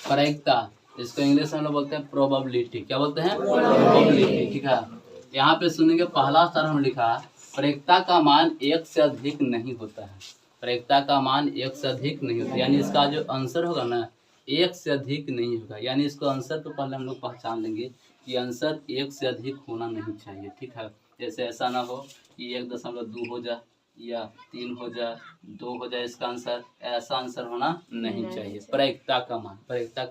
प्रायिकता, इसको इंग्लिश में हम लोग बोलते हैं प्रोबेबिलिटी। क्या बोलते हैं? प्रोबेबिलिटी। ठीक है, यहाँ पे सुनेंगे पहला स्तर हम लिखा प्रायिकता का मान एक से अधिक नहीं होता है। प्रायिकता का मान एक से अधिक नहीं होता, यानी इसका जो आंसर होगा ना एक से अधिक नहीं होगा। यानी इसको आंसर तो पहले हम लोग पहचान लेंगे कि आंसर एक से अधिक होना नहीं चाहिए। ठीक है, जैसे ऐसा ना हो कि 1.2 हो जाए या 3 हो जाए, 2 हो जाए, इसका आंसर ऐसा आंसर होना नहीं चाहिए। प्रायिकता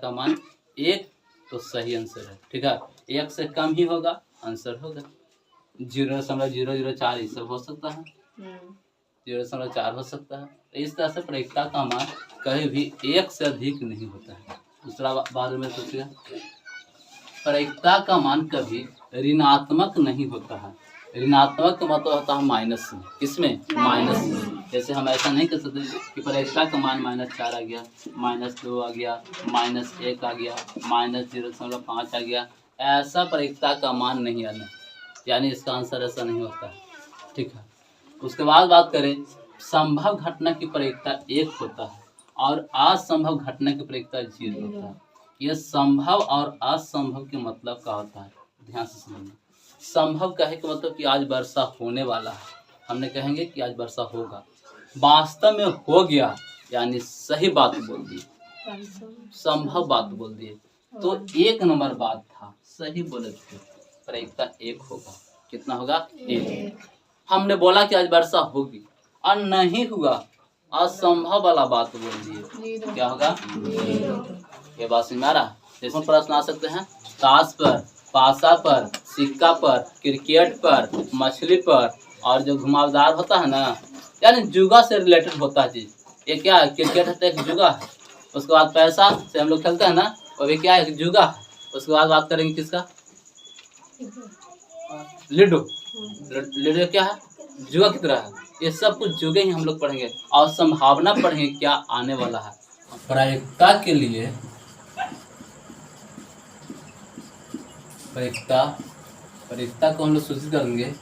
का मान एक तो सही आंसर है। ठीक है, एक से कम ही होगा आंसर होगा 0.004 ये सब हो सकता है, 0.4 हो सकता है। तो इस तरह से प्रायिकता का मान कभी भी एक से अधिक नहीं होता है। दूसरा बारे में सोचिए, प्रायिकता का मान कभी ऋणात्मक नहीं होता है। ऋणात्मक का मतलब होता है माइनस में। किसमें? माइनस में। जैसे हम ऐसा नहीं कर सकते कि प्रायिकता का मान -4 आ गया, -2 आ गया, -1 आ गया, -0.5 आ गया, ऐसा प्रायिकता का मान नहीं आना, यानी इसका आंसर ऐसा नहीं होता है। ठीक है, उसके बाद बात करें, संभव घटना की प्रायिकता 1 होता है और असंभव घटना की प्रायिकता 0 होता है। ये संभव और असंभव के मतलब क्या होता है, ध्यान से समझना। संभव कहे के मतलब कि आज वर्षा होने वाला है, हमने कहेंगे कि आज वर्षा होगा। वास्तव में हो गया, यानी सही बात बोल दी, संभव बात बोल दिए, तो 1 नंबर बात था, सही बोले थे, प्रायिकता 1 होगा। कितना होगा? 1। हमने बोला कि आज वर्षा होगी और नहीं हुआ, असंभव वाला बात बोल दिए, क्या होगा? ये बात समझ में आ रहा? इसमें प्रश्न आ सकते हैं ताश पर, पासा पर, सिक्का पर, क्रिकेट पर, मछली पर, और जो घुमावदार होता है ना, यानी जुगा से रिलेटेड होता है चीज। ये क्या है? क्रिकेट है तो एक जुगा है। उसके बाद पैसा से हम लोग खेलते हैं ना, वो भी क्या है? जुगा है। उसके बाद बात करेंगे किसका? लूडो। लूडो क्या है? जुआ की तरह है। ये सब कुछ जुगे ही हम लोग पढ़ेंगे और संभावना पढ़ेंगे क्या आने वाला है। प्रायिकता के लिए प्रायिकता को हम लोग सूचित करेंगे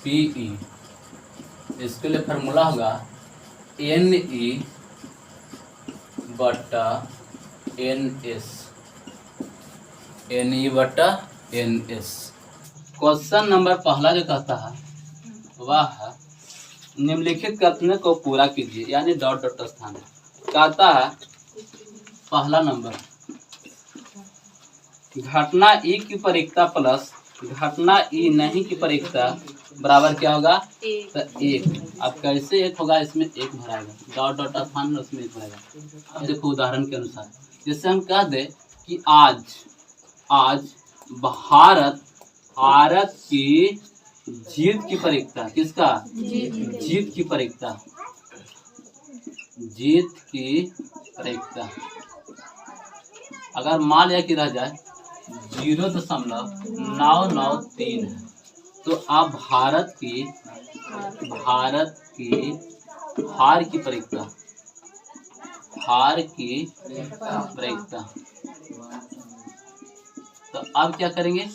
PE। इसके लिए फार्मूला होगा NE/NS। NE/NS। क्वेश्चन नंबर पहला जो कहता है वह निम्नलिखित कथन को पूरा कीजिए, यानी डॉट स्थान कहता है। पहला नंबर, घटना E की प्रायिकता प्लस घटना E नहीं की प्रायिकता बराबर क्या होगा? तो 1। अब कैसे 1 होगा? इसमें 1 भराएगा, डॉट स्थान में उसमें 1 भराएगा। अब देखो उदाहरण के अनुसार, जैसे हम कह दे कि आज भारत की जीत की प्रायिकता, किसका? जीत की प्रायिकता, जीत की प्रायिकता अगर मान लिया कि रह जाए 0.993 है, तो अब भारत की हार की प्रायिकता तो अब क्या करेंगे?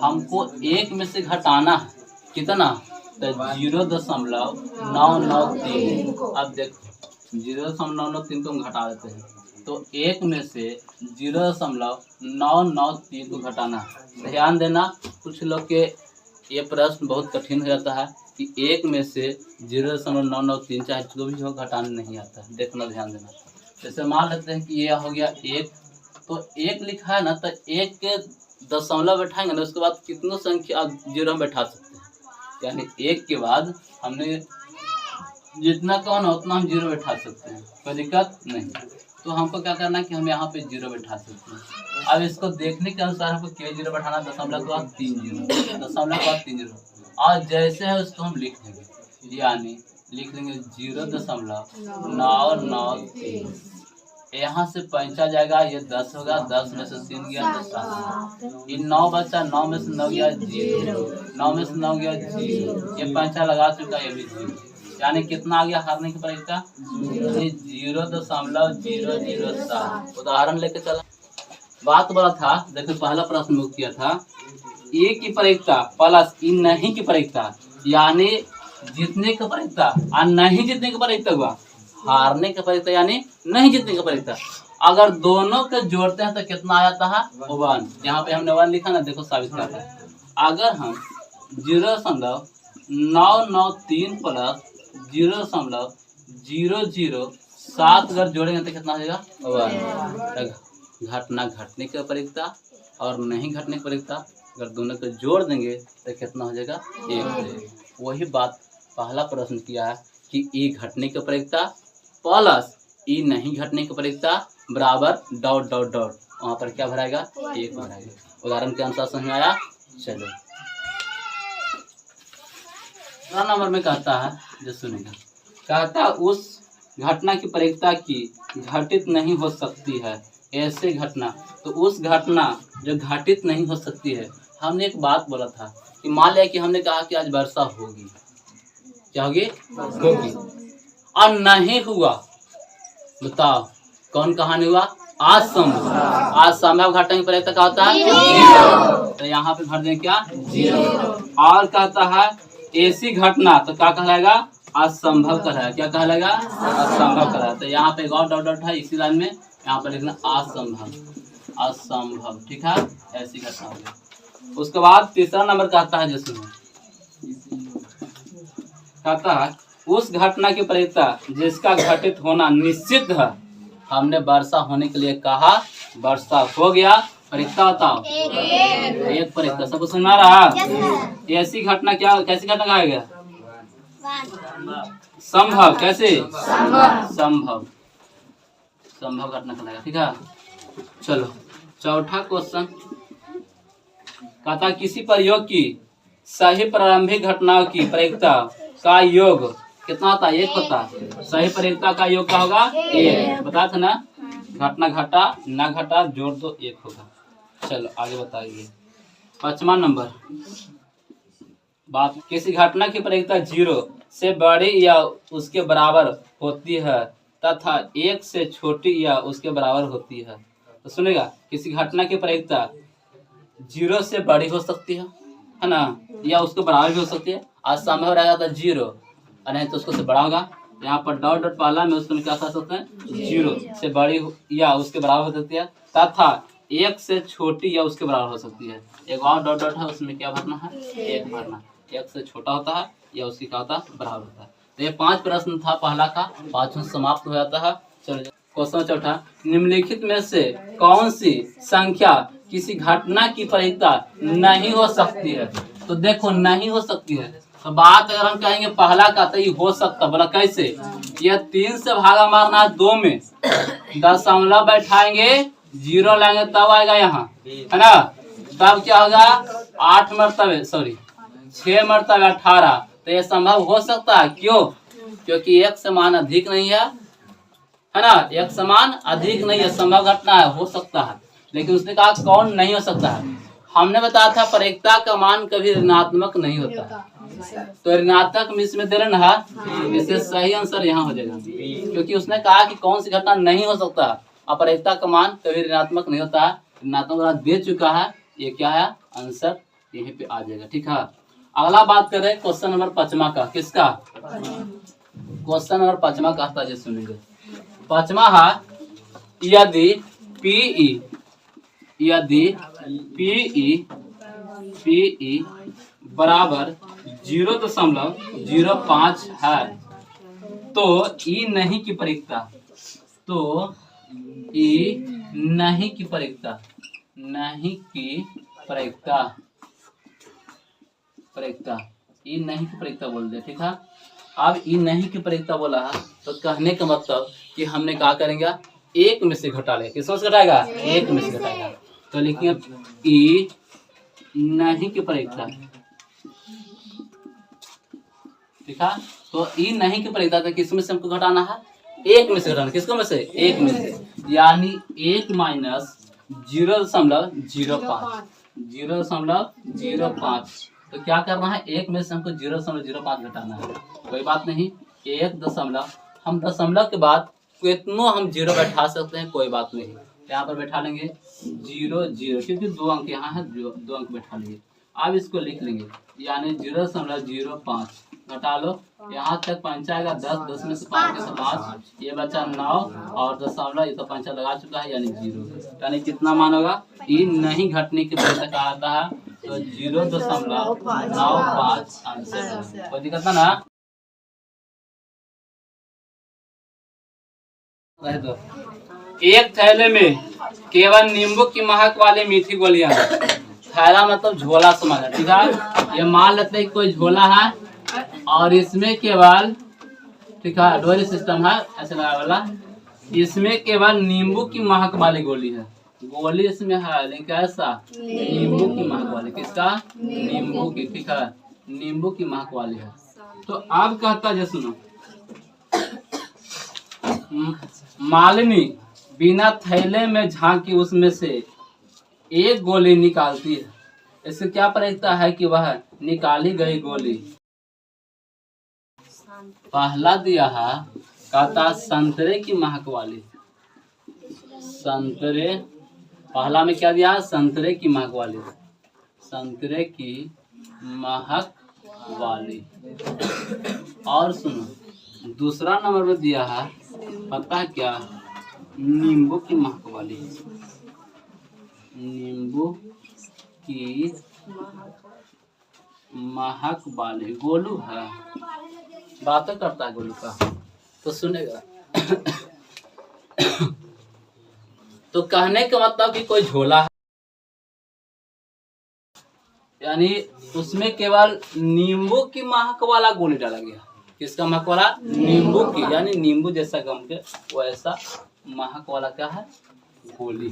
हमको 1 में से घटाना है, कितना? तो 0.993। अब देखो 0.993 को हम घटा देते हैं, तो 1 में से 0.993 को घटाना है। ध्यान देना, कुछ लोग के ये प्रश्न बहुत कठिन हो जाता है कि 1 में से 0.993 चाहे जो भी हो घटाना नहीं आता है। देखना, ध्यान देना। जैसे मान लेते हैं कि ये हो गया 1, तो 1 लिखा है ना, तो 1 के दशमलव बैठाएंगे ना, उसके बाद कितनों संख्या 0 हम बैठा सकते हैं, यानी 1 के बाद हमने जितना कौन हो उतना हम 0 बैठा सकते हैं, कोई दिक्कत नहीं। तो हमको क्या करना है कि हम यहाँ पे 0 बैठा सकते हैं। अब इसको देखने के अनुसार हमको क्या 0 बैठाना, दशमलव के बाद 3 0, और जैसे है उसको हम लिख देंगे, यानी लिख लेंगे 0.993। यहाँ से 5 जाएगा, ये 10 होगा, 10 में से 3 गया तो 7। ये 9 बचा, 9 में से 9 गया 0, 9 में से 9 गया 0, ये 5 लगा चुका, ये भी 0, यानी कितना आ गया हारने की प्रायिकता? 0.007। उदाहरण लेके चला, बात बड़ा था। देखो पहला प्रश्न में किया था ए की प्रायिकता प्लस ई नहीं की प्रायिकता, यानी जीतने की प्रायिकता और नहीं जीतने की प्रायिकता हुआ हारने की प्रायिकता, यानी नहीं जीतने की प्रायिकता। अगर दोनों के जोड़ते हैं तो कितना आ जाता है 1। यहाँ पे हमने 1 लिखा ना, देखो साबित करते हैं। अगर हम 0.993 प्लस 0.007 अगर जोड़ेंगे तो कितना हो जाएगा 1। घटना घटने की अपरिकता और नहीं घटने की अपरिकता अगर दोनों को जोड़ देंगे तो कितना हो जाएगा 1। वही बात पहला प्रश्न किया है कि ई घटने की अपरिकता प्लस ई नहीं घटने की अपरिकता बराबर ... वहाँ पर क्या भराएगा 1 भराएगा। उदाहरण के अनुसार समझ में आया। चलो दूसरा नंबर में कहता है, जो सुनेगा, कहता है उस घटना की अपरिकता की घटित नहीं हो सकती है ऐसे घटना। तो उस घटना जो घटित नहीं हो सकती है, हमने एक बात बोला था कि मान लिया कि हमने कहा कि आज वर्षा होगी, क्या होगी होगी, और नहीं हुआ, बताओ कौन कहा नहीं हुआ, असंभव। आज संभव घटना की अपरिकता क्या होता है 0, तो यहाँ पे भर दें क्या 0। और कहता है ऐसी घटना, तो क्या कहलाएगा असंभव कहलाएगा। क्या कहलाएगा असंभव कहलाएगा। तो यहाँ पे एक और डॉट है इसी लाइन में, यहाँ पर लिखना असंभव, असंभव, ठीक है, ऐसी घटना हो गई। उसके बाद तीसरा नंबर कहता है, जिसमें कहता है उस घटना की अपरिकता जिसका घटित होना निश्चित है। हमने वर्षा होने के लिए कहा, वर्षा हो गया, परिकता बताओ 1 परिकता। सबको सुना रहा। ऐसी घटना क्या, कैसी घटना कहा गया संभव, कैसे संभव, संभव घटना कहलाएगा, ठीक है। चलो चौथा क्वेश्चन कहता किसी प्रयोग की सही प्रारंभिक घटनाओं की परिकता का योग कितना होता है 1 होता है। सही परिकता का योग क्या होगा 1, बता था ना, घटना घटा ना घटा जोड़ दो 1 होगा। चलो आगे बताइए। 5वां नंबर बात, किसी घटना की परिकता 0 से बड़ी या उसके बराबर होती है तथा 1 से छोटी या उसके बराबर होती है। तो सुनेगा, किसी घटना की परिकता 0 से बड़ी हो सकती है ना, या उसके बराबर भी हो सकती है। आज संभव रहेगा तो 0, और नहीं तो उसको से बड़ा होगा। यहाँ पर डॉट पहला में उसको क्या कर सकते हैं 0 से बड़ी या उसके बराबर हो सकती है तथा 1 से छोटी या उसके बराबर हो सकती है। एक और डॉट है, उसमें क्या भरना है 1 भरना। 1 से छोटा होता है या उसकी क्या होता है बराबर होता है। तो ये 5 प्रश्न था पहला का, 5वां समाप्त हो जाता है। चलो क्वेश्चन चौथा, निम्नलिखित में से कौन सी संख्या किसी घटना की परिकता नहीं हो सकती है। तो देखो नहीं हो सकती है, तो बात अगर हम कहेंगे पहला का तो ये हो सकता, बोला कैसे, यह 3 से भागा मारना है 2 में, दशमलव बैठाएंगे 0 लाएंगे तब आएगा यहाँ, है ना। तब क्या होगा 8 मरतबे 6 मरतबे 18। तो ये संभव हो सकता है, क्यों, क्योंकि 1 समान अधिक नहीं है ना, 1 समान अधिक नहीं है, संभव घटना है, हो सकता है। लेकिन उसने कहा कौन नहीं हो सकता है। हमने बताया था परिकता का मान कभी ऋणात्मक नहीं होता है, तो ऋणात्मक में इसमें दे रहा है, इससे सही आंसर यहाँ हो जाएगा, क्योंकि उसने कहा कि कौन सी घटना नहीं हो सकता। अपरिकता का मान कभी ऋणात्मक नहीं होता है, ऋणात्मक दे चुका है, ये क्या है आंसर यहीं पे आ जाएगा, ठीक है। अगला बात करें क्वेश्चन नंबर 5वां का, किसका क्वेश्चन नंबर 5वां का था, जो सुनेंगे। 5वां है, यदि PE बराबर 0.05 है तो ई नहीं की परिकता, तो ई नहीं की परिकता ई नहीं की परिकता बोल दे, ठीक है। अब ई नहीं की परिकता बोला है, तो कहने का मतलब कि हमने क्या करेंगे 1 में से घटा ले। किसमें से घटाएगा 1 में से घटाएगा। तो लिखिए ई नहीं की परिकता, ठीक है। तो ई नहीं की परिकता तो किसमें से हमको घटाना है 1 में से घटाना, किसको में से 1 में से, यानी 1 माइनस 0.05। तो क्या करना है 1 में से हमको 0.05 घटाना है। कोई बात नहीं, 1 दशमलव, हम दशमलव के बाद कितनों हम 0 बैठा सकते हैं, कोई बात नहीं। यहाँ पर बैठा लेंगे 0 क्योंकि 2 अंक यहाँ है, 2 अंक बैठा लेंगे। अब इसको लिख लेंगे, यानी 0.05 घटा लो, यहाँ तक पंचा आएगा 10, 10 में से 5 के 5, ये बचा 9 और 0.9, ये तो पंचा लगा चुका है यानी 0। यानी कितना मान होगा, ये नहीं घटने की वजह कहा आता है तो 0.95 आंसर। कोई दिक्कत ना। तो एक थैले में केवल नींबू की महक वाली मीठी गोलियां, थैला मतलब झोला समझ, ठीक है। ये मान लेते हैं कोई झोला है और इसमें केवल, ठीक है, डोरी सिस्टम है ऐसे लगा वाला, इसमें केवल नींबू की महक वाली गोली है। गोली इसमें है लेकिन कैसा, नींबू की महक वाली। किसका, नींबू की, ठीक है, नींबू की महक वाली है। तो अब कहता है, सुनो, मालिनी बिना थैले में झांकी उसमें से एक गोली निकालती है। इससे क्या प्रतीकता है कि वह निकाली गई गोली। पहला दिया है, कहता संतरे की महक वाली। संतरे, पहला में क्या दिया है, संतरे की महक वाली, संतरे की महक वाली। और सुनो, दूसरा नंबर में दिया है, पता है क्या, नींबू की महक वाली। नींबू की महक वाली गोलू है, बातें करता है गोलू का, तो सुनेगा। तो कहने का मतलब कि कोई झोला है, यानी उसमें केवल नींबू की महक वाला गोली डाला गया। किसका महक वाला, नींबू की, यानी नींबू जैसा गम के वैसा महक वाला क्या है, गोली।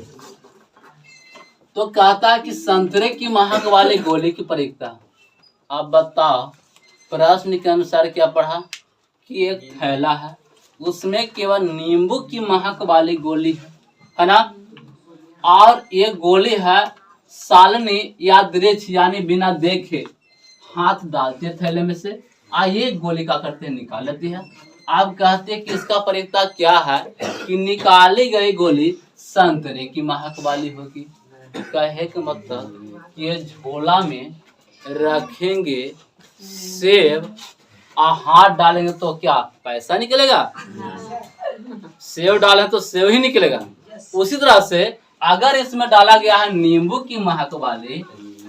तो कहता है कि संतरे की महक वाली गोली की प्रतीकता। अब बताओ, प्रश्न के अनुसार क्या पढ़ा कि एक थैला है, उसमें केवल नींबू की महक वाली गोली है ना, और ये गोली है सालनी या दृक्ष, यानी बिना देखे हाथ डालते थैले में से, आइए गोली का करते निकाल लेती है। आप कहते हैं कि इसका प्रतीकता क्या है कि निकाली गई गोली संतरे की महक वाली होगी। कहे का मतलब ये झोला में रखेंगे सेब और हाथ डालेंगे तो क्या पैसा निकलेगा, सेब डालें तो सेब ही निकलेगा। उसी तरह से अगर इसमें डाला गया है नींबू की महक वाली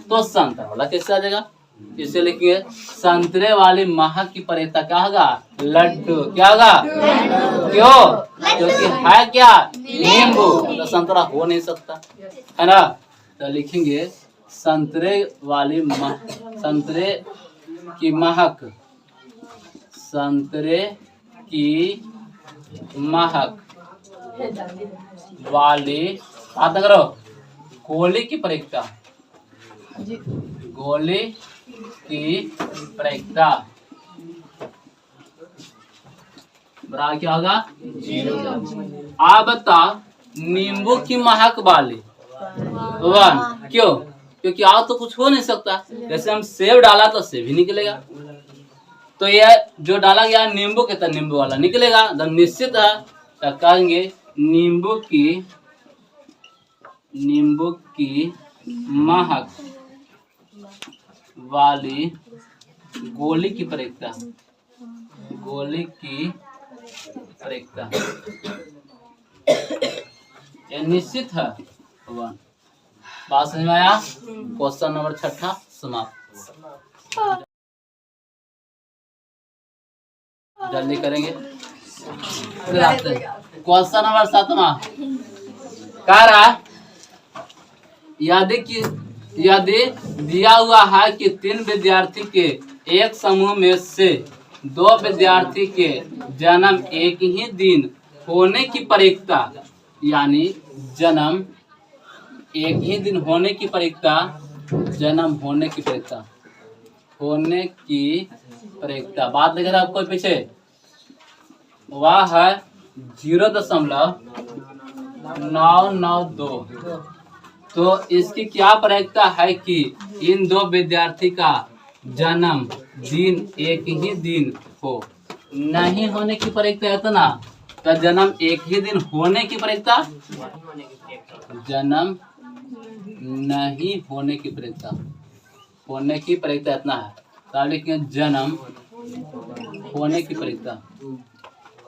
तो संतरा वाला कैसे आ जाएगा। इसे लिखिए, संतरे वाली महक की प्रतीकता क्या होगा, लड्डू। क्या होगा, क्यों, क्योंकि है क्या, नींबू, तो संतरा हो नहीं सकता है ना। तो लिखेंगे संतरे वाली संतरे की महक, संतरे की महक वाली, बात करो, गोली की प्रतीकता, गोली की प्रतीकता बराबर क्या होगा, 0। आप बता, नींबू की महक वाली 1, क्यों, क्योंकि और तो कुछ हो नहीं सकता। जैसे हम सेब डाला तो सेब ही निकलेगा, तो यह जो डाला गया नींबू के तो नींबू वाला निकलेगा, एकदम निश्चित है। तो कहेंगे नींबू की महक वाली गोली की प्रतीकता, गोली की प्रतीकता ये निश्चित है 1। बात समझ में आया। क्वेश्चन नंबर 6 समाप्त। जल्दी करेंगे। क्वेश्चन नंबर 7 कह रहा, यदि दिया हुआ है कि 3 विद्यार्थी के एक समूह में से 2 विद्यार्थी के जन्म एक ही दिन होने की प्रतीकता, यानी जन्म एक ही दिन होने की प्रतीकता, जन्म होने की प्रतीकता, होने की प्रतीकता, बात देख रहे आपको पीछे, वह है 0.992। तो इसकी क्या प्रतीकता है कि इन 2 विद्यार्थी का जन्म दिन एक ही दिन हो। नहीं होने की प्रतीकता इतना, तो जन्म एक ही दिन होने की प्रतीकता, जन्म नहीं होने की प्रतीकता, होने की प्रतीकता इतना है। तो लिखेंगे जन्म होने की प्रायिकता,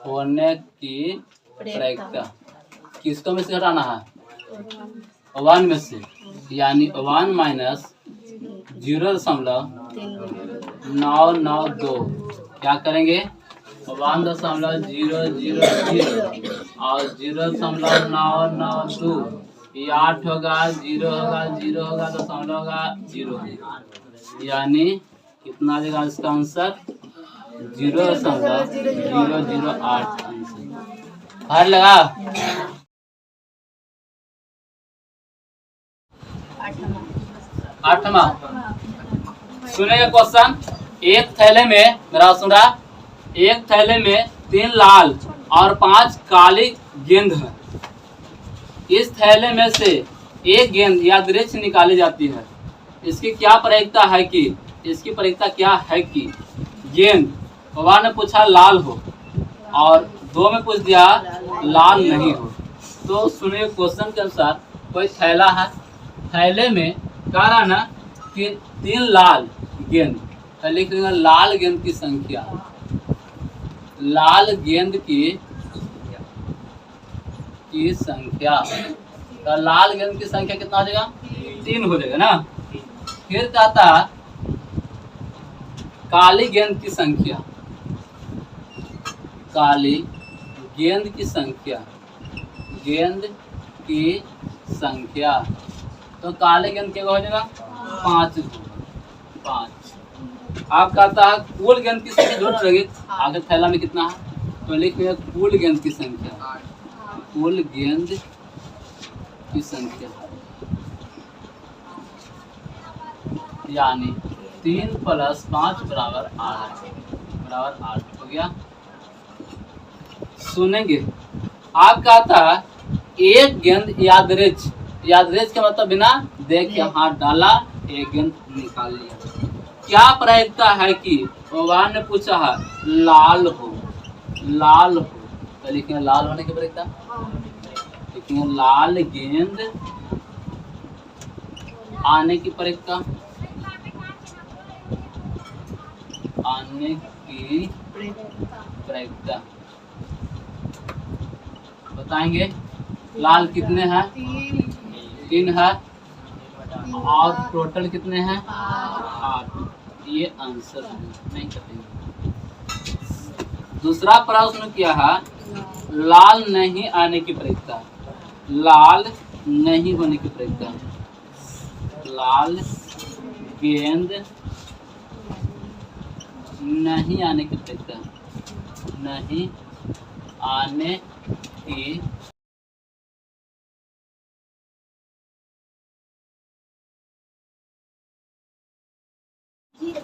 होने की प्रायिकता किसको में से घटाना है? 1 में से, यानी 1 माइनस 0.992 क्या करेंगे? 1.000 और 0.992 ये 8 होगा, 0 होगा, 0 होगा, दशमलव होगा, 0 यानी कितना आ जाएगा इसका आंसर? 0.008 आंसर। हर लगा। 8वां सुनेगा क्वेश्चन। एक थैले में, मेरा सुना, एक थैले में 3 लाल और 5 काली गेंद है। इस थैले में से एक गेंद यादृच्छिक निकाली जाती है। इसकी क्या प्रायिकता है कि, इसकी प्रायिकता क्या है कि गेंद 1 ने पूछा लाल हो और 2 में पूछ दिया लाल नहीं हो। तो सुनिए क्वेश्चन के अनुसार, कोई थैला है, थैले में कह रहा ना कि 3 लाल गेंद, तो लिख लेंगे लाल गेंद की संख्या, लाल गेंद की संख्या। तो लाल गेंद की संख्या कितना हो जाएगा? 3 हो जाएगा ना। फिर कहता काली गेंद की संख्या, काली गेंद की संख्या, गेंद की संख्या। तो काले गेंद क्या हो जाएगा? 5। आप कहता है कुल गेंद की संख्या जोड़ लगे, आगे थैला में कितना है? तो लिखिए कुल गेंद की संख्या, कुल गेंद की संख्या, यानी 3 + 5 बराबर 8 हो गया। सुनेंगे, आप कहता है एक गेंद यादृच्छिक, यादृच्छिक का मतलब बिना देख के हाथ डाला, एक गेंद निकाल लिया। क्या प्रायिकता है कि भगवान ने पूछा है लाल हो, लाल हो, तो लिखेंगे लाल होने की प्रायिकता, लिखेंगे लाल गेंद आने की प्रायिकता, आने की प्रायिकता बताएंगे। लाल कितने हैं? 3 है और टोटल कितने हैं? 8। ये आंसर नहीं करेंगे। दूसरा प्रश्न क्या है? लाल नहीं आने की प्रायिकता, लाल नहीं होने की प्रायिकता, लाल गेंद नहीं आने की प्रायिकता, नहीं आने की,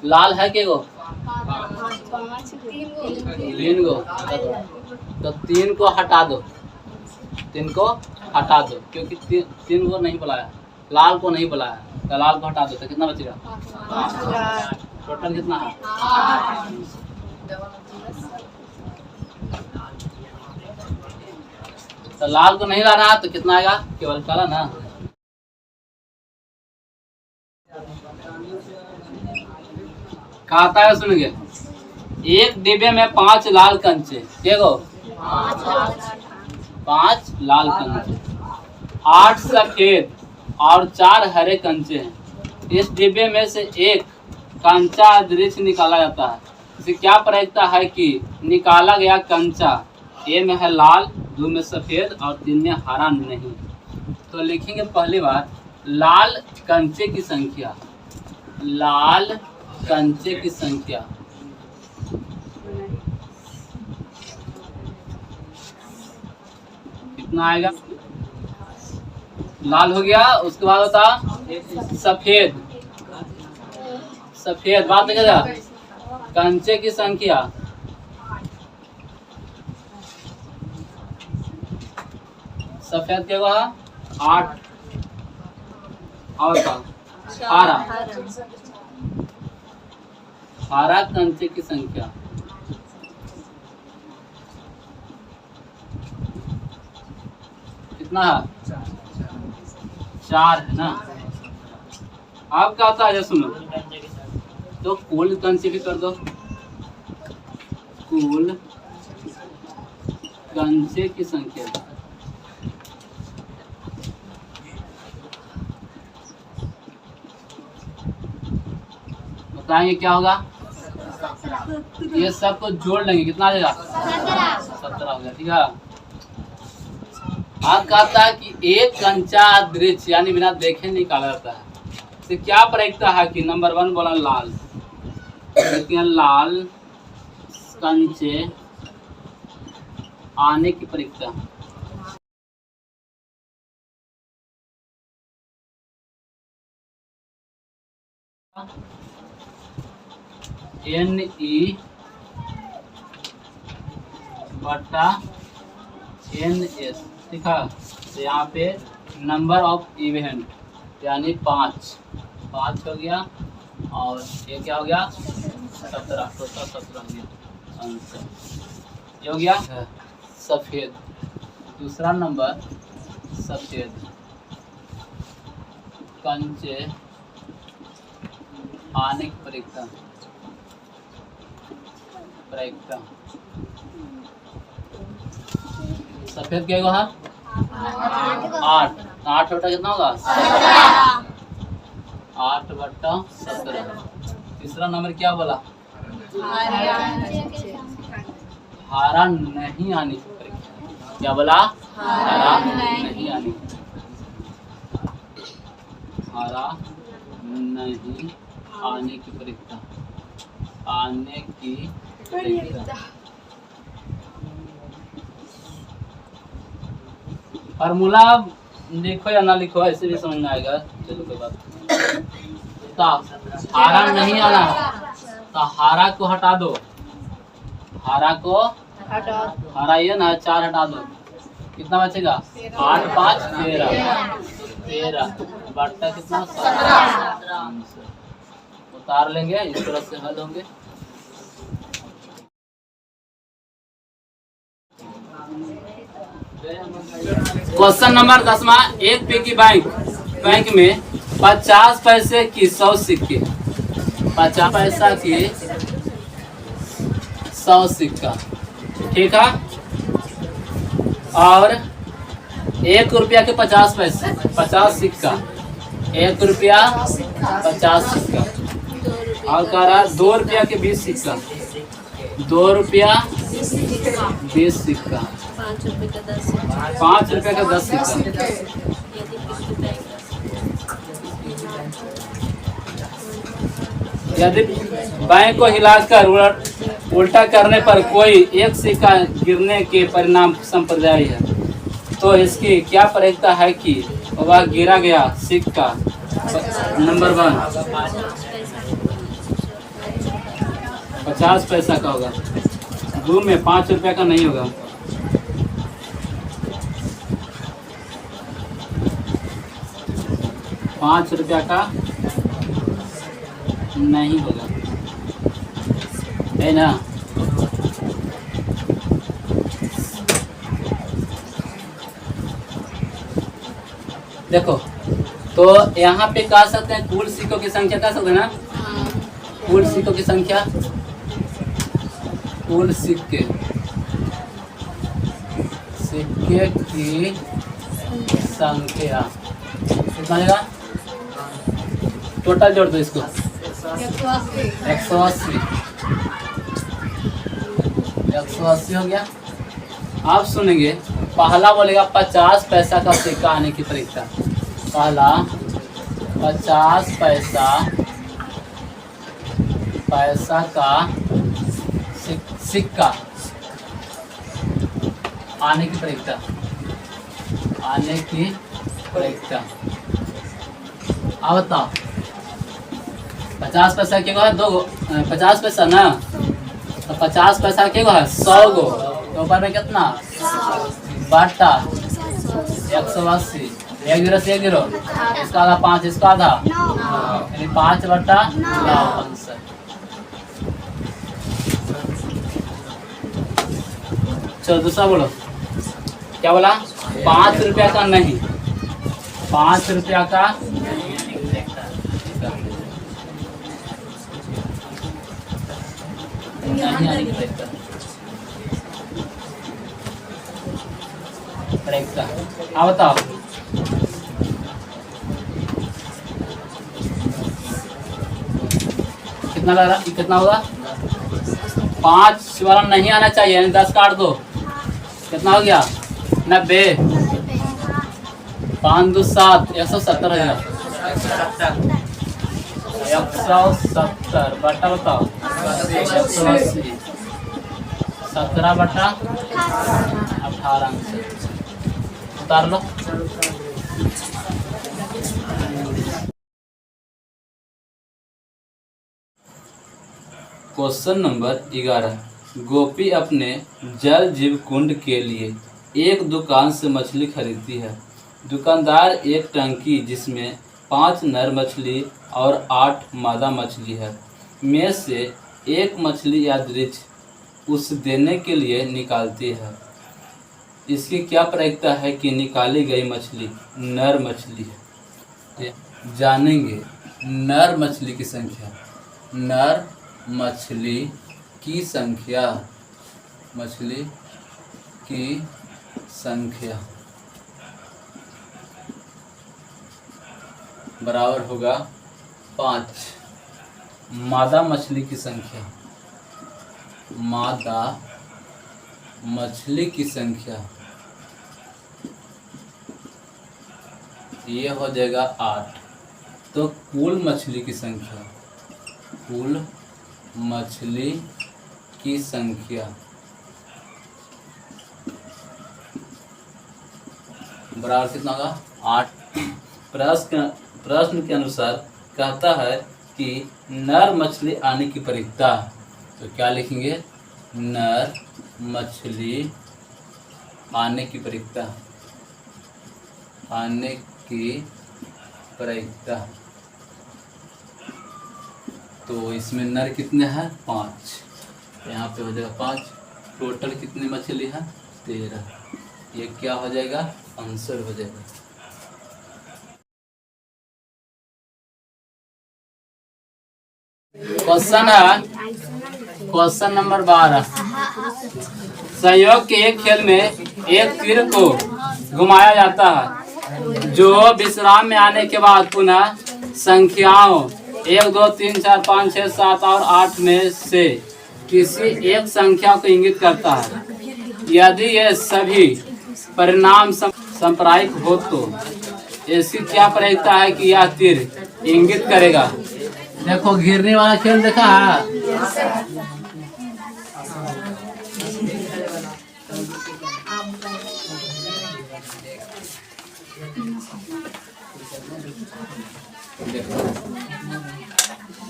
लाल है के गो? 3 गो। तो 3 को हटा दो, 3 को हटा दो, क्योंकि 3 को नहीं बुलाया, लाल को नहीं बुलाया, तो लाल को हटा दो तो कितना बचेगा? 5। टोटल कितना है? 8। तो लाल को नहीं लाना है तो कितना आएगा? केवल काला ना। खाता है, सुन गए। एक डिब्बे में 5 लाल कंचे, देखो 5 लाल कंचे, 8 सफेद और 4 हरे कंचे हैं। इस डिब्बे में से एक कंचा यादृच्छिक निकाला जाता है। इसे क्या प्रायिकता है कि निकाला गया कंचा ए में है लाल, 2 में सफेद और 3 में हरा नहीं। तो लिखेंगे पहली बार लाल कंचे की संख्या, लाल कंचे की संख्या, कितना आएगा? लाल हो गया। उसके बाद होता सफेद, सफेद बात क्या? कंचे की संख्या, सफेद क्या हुआ? 8। और हरा, हरा कंचे की संख्या, कितना है? 4 है ना। आप क्या आता है? सुनो, तो कुल कंचे भी कर दो, कुल कंचे की संख्या। बताएंगे क्या होगा? ये सबको जोड़ लेंगे, कितना आ जाएगा? 17 हो गया। ठीक है। आप कहता है कि एक कंचा वृक्ष यानी बिना देखे निकाला जाता है, तो क्या प्रयोगता है कि नंबर 1 बोला लाल, देखिए लाल कंचे आने की प्रयोगता। NE बटा NS। ठीक है। तो यहाँ पे नंबर ऑफ इवेंट यानी 5 हो गया, और ये क्या हो गया? 17, टोटल 17 हो गया आंसर। ये हो गया सफेद। दूसरा नंबर सफेद कंचे आने की प्रयोगता। सफेद क्या होगा? 8 बटा कितना होगा? 8 बटा 17। तीसरा नंबर क्या बोला? हारा नहीं आने की प्रयोगता। क्या बोला? हारा नहीं आने की। हारा नहीं आने की प्रयोगता। आने की प्रयोगता। फार्मूला लिखो या ना लिखो ऐसे भी समझ में आएगा। चलो कोई बात। हारा नहीं आना, तो हारा को हटा दो। हारा को हारा ये ना 4 हटा दो, कितना बचेगा? 8 5 13 बटा कितना? 17। उतार लेंगे, इस तरह से हल होंगे। क्वेश्चन नंबर 10वां। एक पिगी बैंक में 50 पैसे की 100 सिक्के, 50 पैसा की 100 सिक्का। ठीक है। और 1 रुपया के 50 पैसे, 50 सिक्का, 1 रुपया 50 सिक्का। और कह रहा 2 रुपया के 20 सिक्का, 2 रुपया 20 सिक्का, 5 रुपये का 10 सिक्का। यदि बैंक को हिलाकर उल्टा करने पर कोई एक सिक्का गिरने के परिणाम संप्रदाय है, तो इसकी क्या प्रयोगता है कि वह गिरा गया सिक्का नंबर 1 50 पैसा का होगा, 2 में 5 रुपया का नहीं होगा। ₹5 का नहीं होगा, है ना। देखो तो यहाँ पे कह सकते हैं कुल सिक्कों की संख्या कह सकते हैं ना। कुल सिक्कों की संख्या, कुल सिक्के की संख्या कितना आएगा? टोटल जोड़ दो इसको, 180 हो गया। आप सुनेंगे पहला बोलेगा 50 पैसा का सिक्का आने की परीक्षा। पहला 50 पैसा का सिक्का आने की परीक्षा, आने की परीक्षा। अब बताओ 50 पैसा क्या है? 2 50 पैसा ना, तो 50 पैसा क्या है? 100 गो। तो ऊपर में कितना? बटा 180, 1 0 से 1 0, इसका आधा 5, इसका आधा यानी 5 बटा 9। चलो दूसरा बोलो, क्या बोला? 5 रुपया का नहीं, 5 रुपया का नहीं। प्रायिकता। हाँ बताओ। कितना लग रहा, कितना होगा? 5 वाला नहीं आना चाहिए, 10 काट दो। कितना हो गया? 90। 5 2 7, 170 हो गया। 170 बटा बताओ 180। 17 बटा 18 उतार लो। Question number 11। गोपी अपने जल जीव कुंड के लिए एक दुकान से मछली खरीदती है। दुकानदार एक टंकी जिसमें 5 नर मछली और 8 मादा मछली है में से एक मछली यादृच उस देने के लिए निकालती है। इसकी क्या प्रायिकता है कि निकाली गई मछली नर मछली है? जानेंगे नर मछली की संख्या। नर मछली की संख्या, मछली की संख्या बराबर होगा 5। मादा मछली की संख्या, मादा मछली की संख्या ये हो जाएगा 8। तो कुल मछली की संख्या, कुल मछली की संख्या बराबर कितना होगा? 8। प्रश्न के अनुसार कहता है कि नर मछली आने की प्रायिकता, तो क्या लिखेंगे? नर मछली आने की प्रायिकता, आने की प्रायिकता। तो इसमें नर कितने हैं? 5। यहाँ पे हो जाएगा 5। टोटल कितनी मछली है? 13। ये क्या हो जाएगा? आंसर हो जाएगा। क्वेश्चन है क्वेश्चन नंबर 12। संयोग के एक खेल में एक तीर को घुमाया जाता है जो विश्राम में आने के बाद पुनः संख्याओं 1 2 3 4 5 6 7 और 8 में से किसी एक संख्या को इंगित करता है। यदि ये सभी परिणाम सांप्रदायिक हो तो इसकी क्या प्रायिकता है कि यह तीर इंगित करेगा? देखो घिरने वाला खेल देखा है?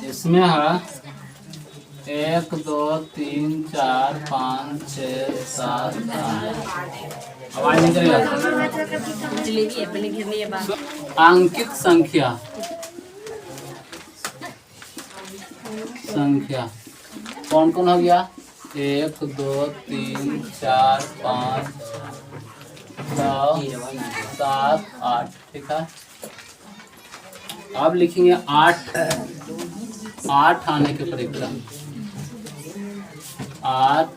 इसमें है 1 2 3 4 5 6 7 8। आवाज नहीं करेगा। अंकित संख्या, संख्या कौन कौन हो गया? 1 2 3 4 5 6 7 8। ठीक है, अब लिखेंगे 8। 8 आने की प्रायिकता, 8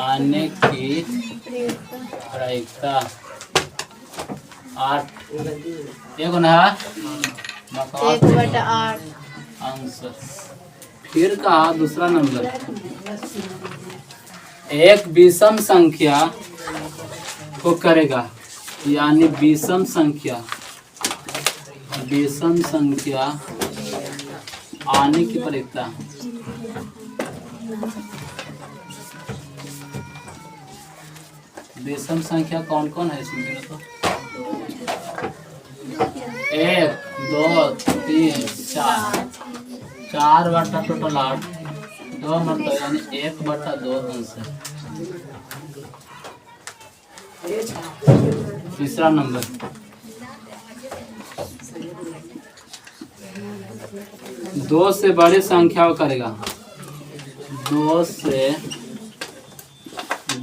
आने की प्रायिकता 8। एक ना 1/8 आंसर। फिर कहा दूसरा नंबर, एक विषम संख्या को करेगा, यानी विषम संख्या, विषम संख्या आने की प्रायिकता। विषम संख्या कौन कौन है इसमें? तो 1 2 3 4। 4 बटा टोटल 8, 2 मतलब यानी 1/2 आंसर। तीसरा नंबर, 2 से बड़ी संख्या को करेगा, 2 से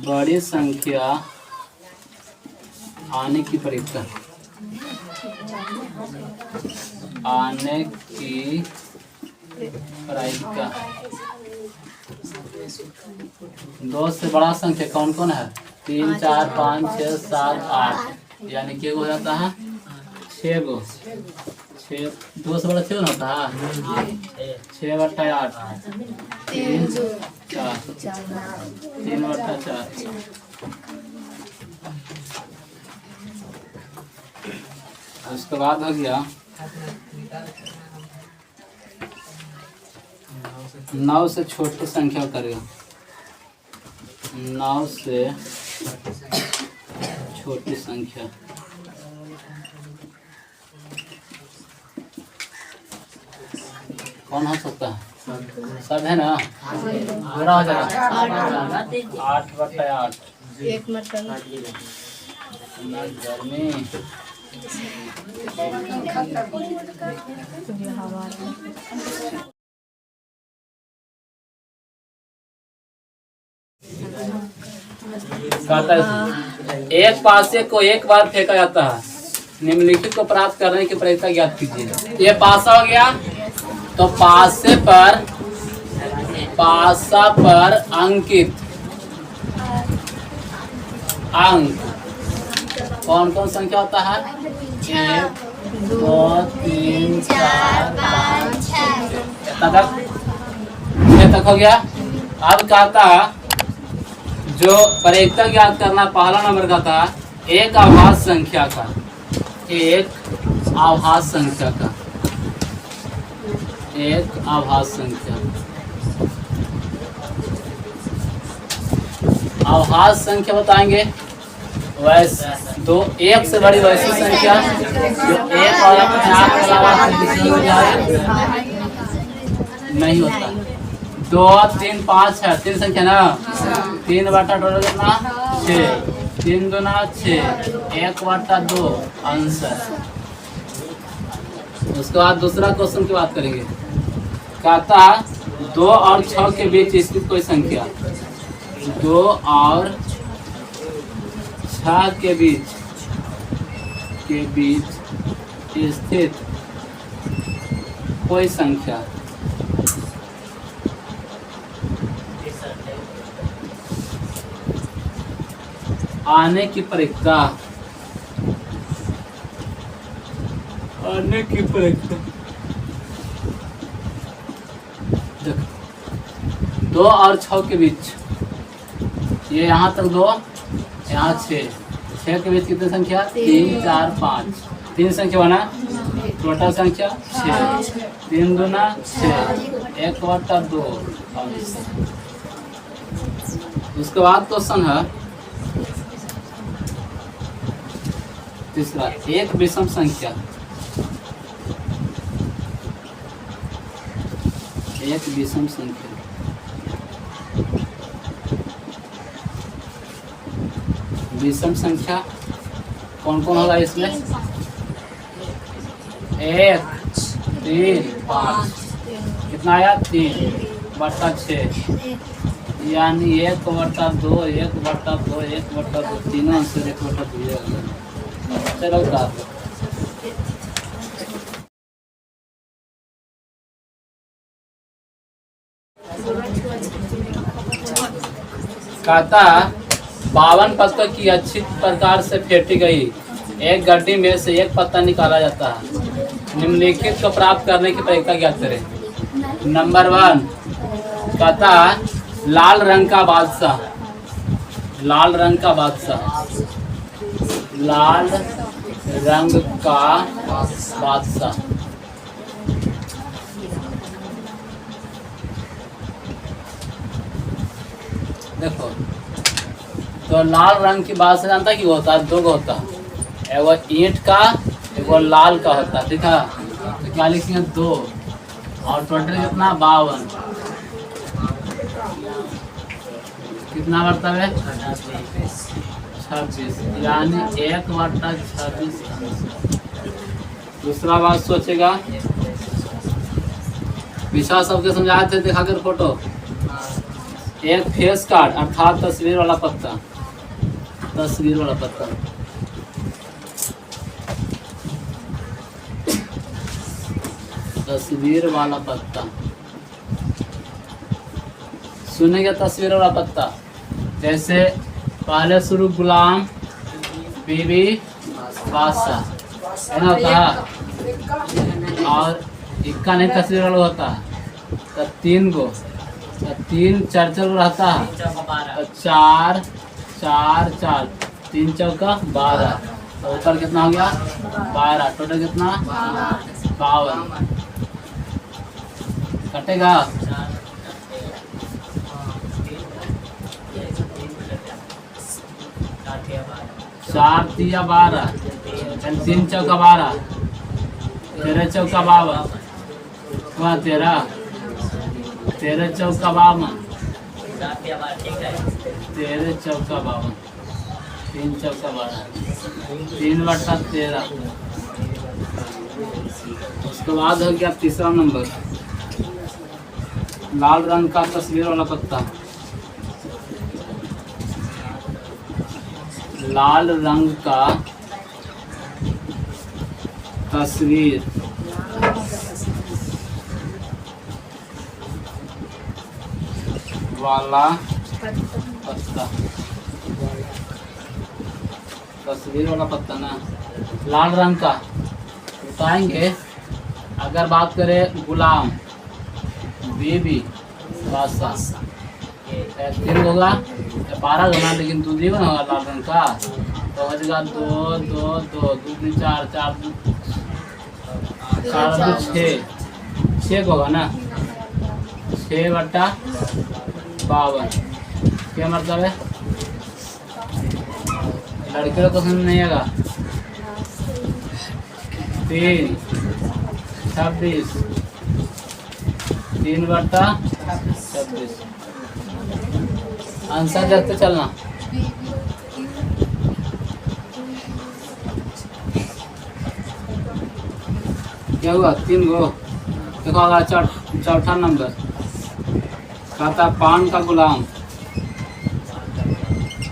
बड़ी संख्या आने की प्रायिकता, आने की प्रायिकता। 2 से बड़ा संख्या कौन कौन है? 3 4 5 6 7 8 यानी के हो जाता है 6 गो। 6 2 से बड़ा 6 होता है 6 बटा 8 3 4 3 बटा 4। उसके बाद हो गया 9 से छोटी संख्या करेगा। 9 से छोटी संख्या कौन हो सकता है? सब है ना, पूरा हो जाएगा 8 बटा 8 एक मटन गर्मी। कहता है एक पासे को एक बार फेंका जाता है, निम्नलिखित को प्राप्त करने की प्रक्रिया ज्ञात कीजिए। ये पासा हो गया, तो पासा पर अंकित अंक कौन कौन संख्या होता है? 1 2 3 4 5 6 तक हो गया। अब कहता जो प्रक्रिया ज्ञात करना, पहला नंबर का था एक आभास संख्या का, एक आभास संख्या का, एक आभास संख्या। आभास संख्या बताएंगे वैसे दो, एक से बड़ी वैसी संख्या जो एक और अपने आप के अलावा हो जाए नहीं होता। 2 3 5 है 3 संख्या ना, 3 बटा टोटल कितना 6, 3 दूना 6, 1 बटा 2 आंसर। उसके बाद दूसरा क्वेश्चन की बात करेंगे। कहता 2 और 6 के बीच स्थित कोई संख्या, 2 और 6 के बीच स्थित कोई संख्या। आने की प्रक्रिया, आने की प्रक्रिया। 2 और 6 के बीच, ये यहाँ तक 2, यहाँ 6 के बीच कितनी संख्या? 3 4 5, 3 संख्या बना, टोटल संख्या 6, 3 दूना 6, 1 बटा 2। उसके बाद क्वेश्चन है तीसरा, एक विषम संख्या, एक विषम संख्या। विषम संख्या कौन कौन होगा इसमें? 1 3 5, कितना आया? 3 बटा 6, यानी 1 बटा 2, 1 बटा 2, 1 बटा 2, तीनों आंसर 1 बटा 2। चलो कहता 52 पत्तों की अच्छी प्रकार से फेंटी गई एक गड्ढी में से एक पत्ता निकाला जाता है। निम्नलिखित को प्राप्त करने की प्रक्रिया ज्ञात करें। नंबर 1 कहता लाल रंग का बादशाह, लाल रंग का बादशाह, लाल रंग का बादशाह। देखो तो लाल रंग की बादशाह जानता है कि होता है? 2 होता है, एगो ईंट का, एगो लाल का होता है। ठीक है, तो क्या लिखेंगे? 2 और टोटल कितना? 52। कितना बढ़ता है? 26, यानी 1 बटा 26। दूसरा बात सोचेगा, पिछला सबके समझाए थे, देखा कर फोटो। एक फेस कार्ड अर्थात तस्वीर वाला पत्ता, तस्वीर वाला पत्ता। तस्वीर वाला पत्ता सुनेंगे, तस्वीर वाला पत्ता जैसे पहले शुरू गुलाम बीबी बादशाह है ना होता है, और इक्का नहीं तस्वीर वाला होता है, तो 3 गो, तो 3 चर्चल रहता है, तो 4 4 4 3 चौका 12, तो ऊपर कितना हो गया 12, टोटल कितना 52 कटेगा। 4 3 12, 3 चौका 12, 13 चौका 52, 13 13 चौका 52, 13 चौका 52, 3 चौका 12, 3/13। उसके बाद हो गया तीसरा नंबर, लाल रंग का तस्वीर वाला पत्ता, लाल रंग का तस्वीर वाला पत्ता, तस्वीर वाला पत्ता ना, लाल रंग का बताएंगे। अगर बात करें गुलाम बीबी बादशाह, 3 होगा 12 होगा, लेकिन 2 जीवन होगा लाल रंग का, तो हो जाएगा 2 2 2 2 4 4 4 6 6 होगा ना, 6/52। क्या मतलब है, लड़के को समझ नहीं आएगा। 3 26, 3/26। आंसर देखते चलना। क्या हुआ 3 गो, देखो अगला चौथा नंबर कहता पान का गुलाम,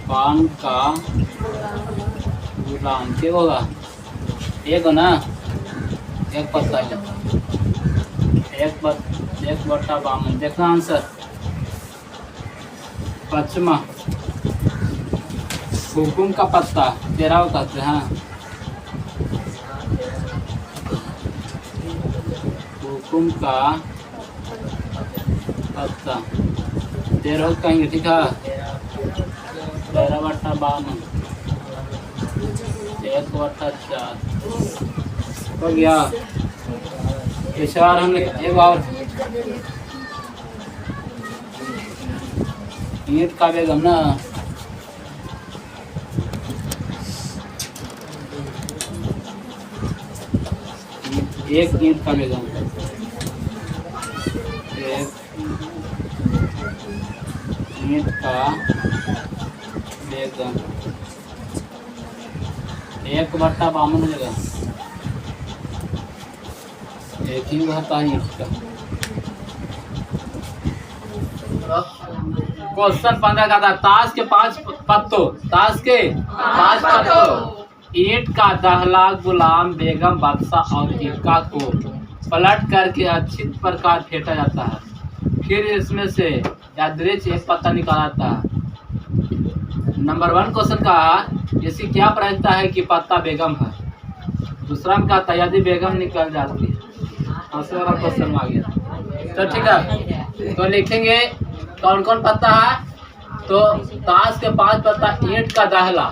पान का गुलाम क्या होगा, 1 हो ना, 1 पत्ता, 1/52। देखना आंसर। 5वां हुकुम का पत्ता, 13 कहते हैं, हुकुम का पत्ता 13 कहेंगे, ठीक है। 13/52, 1/4 हो गया। इशार हमने एक और ईंट का बेगम ना, एक ईंट का बेगम, एक ईंट का बेगम, 1/52 हो जाएगा, एक ही रहता है ईंट का। क्वेश्चन 15 का था, ताश के 5 पत्तों, ताश के 5 पत्तों, ईंट का दहला गुलाम बेगम बादशाह और इक्का को पलट करके अच्छी प्रकार फेंटा जाता है, फिर इसमें से यादृच्छिक एक पत्ता निकाला जाता है। नंबर 1 क्वेश्चन का इसकी क्या प्रायिकता है कि पत्ता बेगम है। दूसरा में कहता यदि बेगम निकल जाती है। दूसरा वाला क्वेश्चन आ गया, तो ठीक है, तो लिखेंगे कौन कौन पत्ता है। तो ताश के 5 पत्ता, ईंट का दहला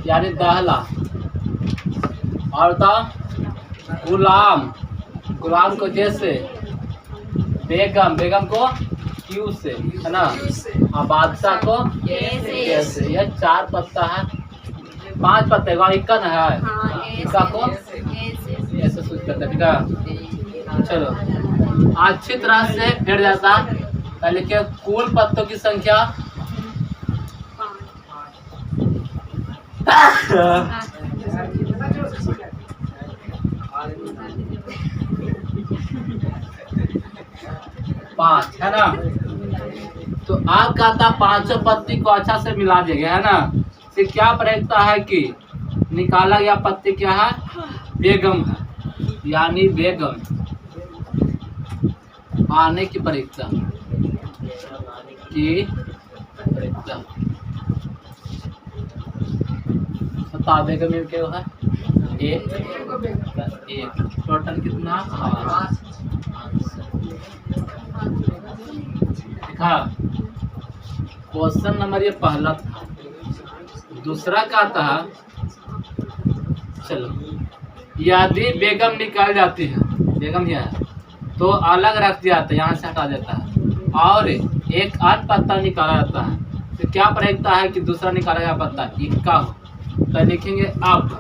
यानी दहला, और था गुलाम, गुलाम को जैसे, बेगम, बेगम को क्यू से, है ना, और बादशाह को कैसे। यह 4 पत्ता है, 5 पत्ते का इक्का न है, इक्का को ऐसे सोच करते, ठीक है। चलो अच्छी तरह से फेंट जाता। पहले के कुल पत्तों की संख्या 5 है ना। तो आप कहता 5 पत्ती को अच्छा से मिला देगा, है ना। फिर क्या प्रायिकता है कि निकाला गया पत्ती क्या है, बेगम है, यानी बेगम आने की प्रायिकता की प्रायिकता। ताबे का में क्या है एक, टोटल कितना 5 देखा। क्वेश्चन नंबर ये पहला था। दूसरा क्या था, चलो यदि बेगम निकाल जाती है, बेगम यह है तो अलग रख दिया जाता है, यहाँ से हटा देता है और एक आध पत्ता निकाला जाता है, तो क्या प्रयोगता है कि दूसरा निकाला गया पत्ता इक्का हो, तो लिखेंगे अब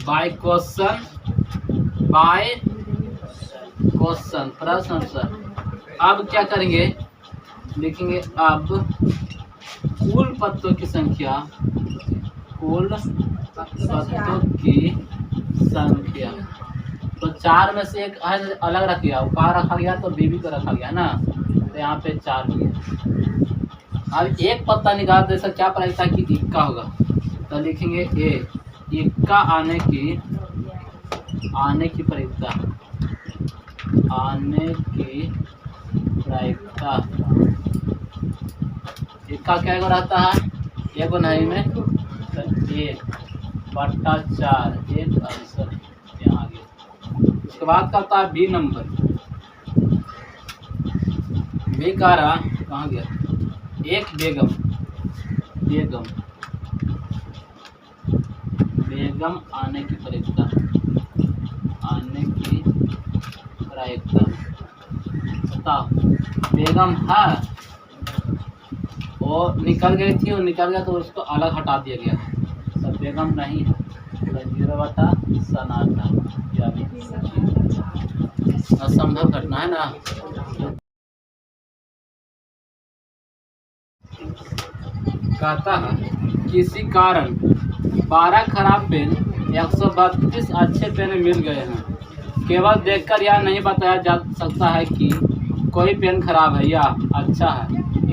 बाय क्वेश्चन प्रश्न अनुसार। अब क्या करेंगे, लिखेंगे अब कुल पत्तों की संख्या, तो 4 में से एक अलग रख गया, का रखा गया तो बीबी को रखा गया ना, तो यहाँ पे 4 हो गया। अब एक पत्ता निकाल तो ऐसा क्या पड़ेगा कि इक्का होगा, तो लिखेंगे ए इक्का आने की प्रायिकता, इक्का क्या रहता है, एक नहीं में 1/4 एक आंसर यहाँ आ गया। उसके बाद करता है बी नंबर, बी कह रहा कहाँ गया, एक बेगम आने की प्रायिकता, बताओ बेगम है वो निकल गई थी, वो निकल गया तो उसको अलग हटा दिया गया, सब बेगम नहीं है, तो 0 सनातन असंभव घटना है ना। कहता है किसी कारण 12 खराब पेन 132 अच्छे पेन मिल गए हैं, केवल देखकर यह नहीं बताया जा सकता है कि कोई पेन खराब है या अच्छा है।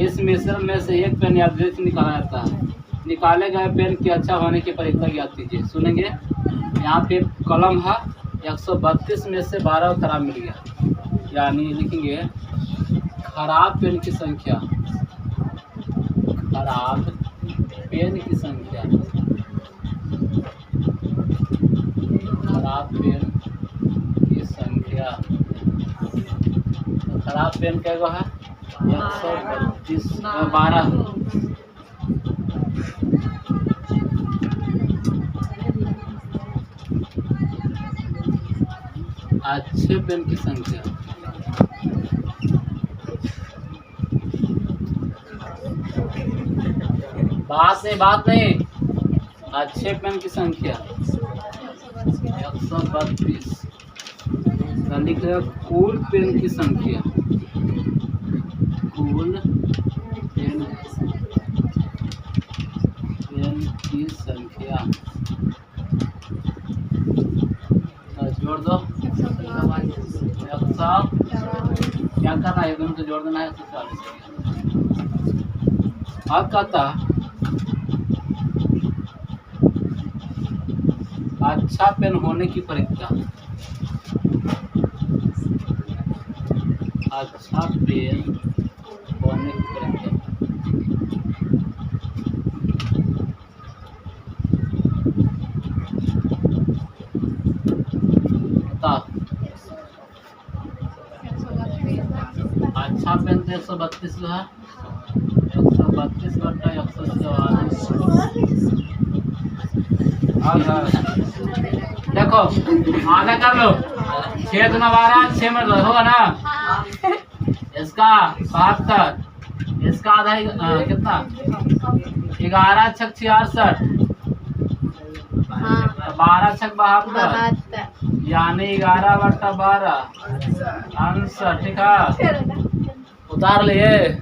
इस मिश्रण में से एक पेन यादृच्छिक निकाला जाता है, निकाले गए पेन की अच्छा होने की प्रायिकता ज्ञात कीजिए। सुनेंगे यहाँ पे कलम है 132 में से 12 खराब मिल गया, यानी लिखेंगे खराब पेन की संख्या, खराब पेन की संख्या, खराब पेन की संख्या, खराब पेन क्या है 132 12, अच्छे पेन की संख्या, बात नहीं अच्छे पेन की संख्या 132, लिख रहे कुल पेन की संख्या, कुल पेन की संख्या, जोड़ दो 100, क्या करना है दोनों को जोड़ देना है 140। अब कहता अच्छा पेन होने की प्रायिकता, अच्छा पेन होने की प्रायिकता, अच्छा पेन तो 132 है, 132 बटा 144, देखो आधा कर लो, 6 दूना 12, 6 में होगा ना, इसका 72, इसका आधा कितना 11 छक 66, 12 छक 72, यानी 11/12 आंसर, ठीक है उतार लिए।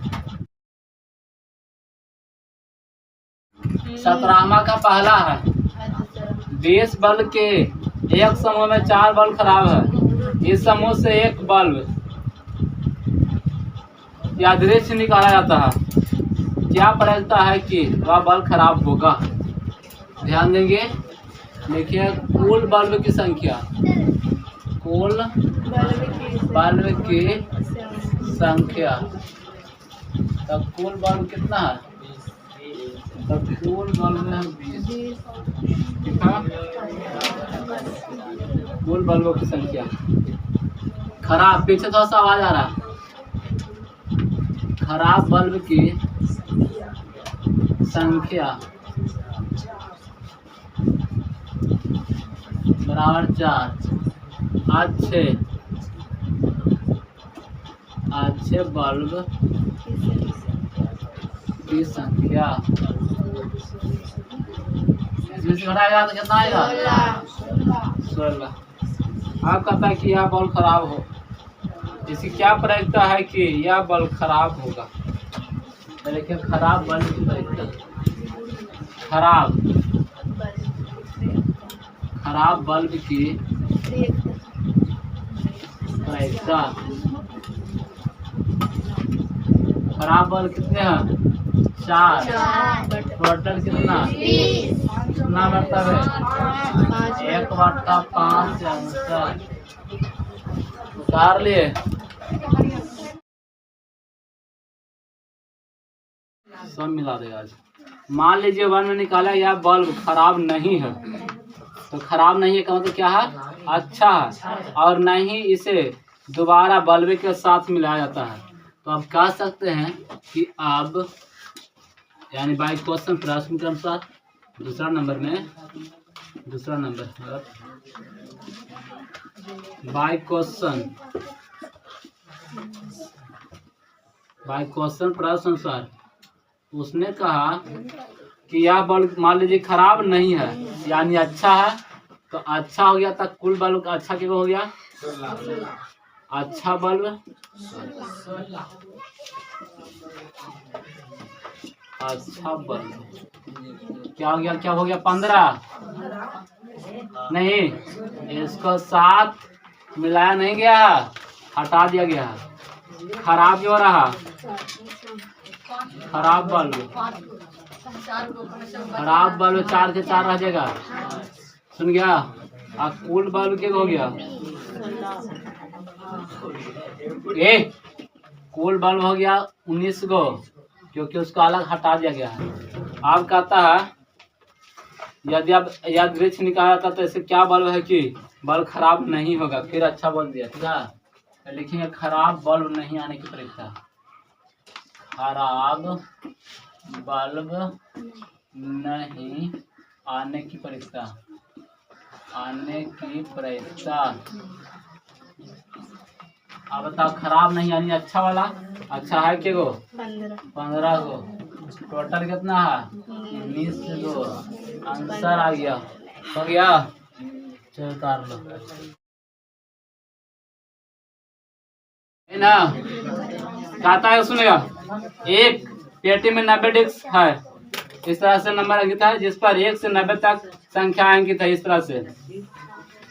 17वां का पहला है 20 बल्ब के एक समूह में 4 बल्ब खराब है, इस समूह से एक बल्ब यादृच्छिक निकाला जाता है, क्या प्रयोजन है कि वह बल्ब खराब होगा। ध्यान देंगे, देखिए कुल बल्ब की संख्या, कुल बल्ब की संख्या, तो कुल बल्ब कितना है तब कुल बल्ब है 20। ठीक है, कुल बल्बों की संख्या। खराब, पीछे थोड़ा सा आवाज आ रहा है। खराब बल्ब की संख्या बराबर 4। अच्छे बल्ब की संख्या, इसमें से घटाएगा तो कितना आएगा? 16। आप कहता है कि यह बल्ब खराब हो, इसकी क्या प्रायिकता है कि यह बल्ब खराब होगा? देखिए, खराब बल्ब की प्रायिकता, खराब बल्ब की प्रायिकता। खराब बल्ब कितने हैं? 4। टोटल कितना? कितना मतलब है? 1/5 आंसर उतार लिए। सब मिला देगा आज। मान लीजिए 1 में निकाला, यह बल्ब खराब नहीं है, तो खराब नहीं है का मतलब क्या है? अच्छा है, और नहीं इसे दोबारा बल्ब के साथ मिलाया जाता है। तो आप कह सकते हैं कि अब यानी बाई क्वेश्चन प्रश्न के अनुसार दूसरा नंबर बाई क्वेश्चन प्रश्न अनुसार उसने कहा कि यह बल्ब मान लीजिए खराब नहीं है यानी अच्छा है, तो अच्छा हो गया तक कुल बल्ब का अच्छा क्या हो गया? अच्छा बल्ब क्या हो गया? 15 नहीं, इसको 7 मिलाया नहीं गया, हटा दिया गया। खराब क्यों रहा? खराब बल्ब 4 के 4 रह जाएगा, सुन गया? अब कुल बल्ब क्या हो गया? कुल बल्ब हो गया 19 गो, क्योंकि उसको अलग हटा दिया गया है। आप कहता है यदि आप यद वृक्ष निकाला था तो ऐसे क्या बल्ब है कि बल्ब खराब नहीं होगा, फिर अच्छा बोल दिया। ठीक है, तो लिखेंगे खराब बल्ब नहीं आने की प्रायिकता। खराब बल्ब नहीं आने की प्रायिकता, अब बताओ खराब नहीं यानी अच्छा वाला। अच्छा है के गो? 15 गो। टोटल कितना है? 19 गो। आंसर आ गया। हो गया, चलो उतार लो ना। कहता है सुनेगा, एक पेटी में 90 डिस्क है, इस तरह से नंबर अंकित है जिस पर 1 से 90 तक संख्या अंकित है। इस तरह से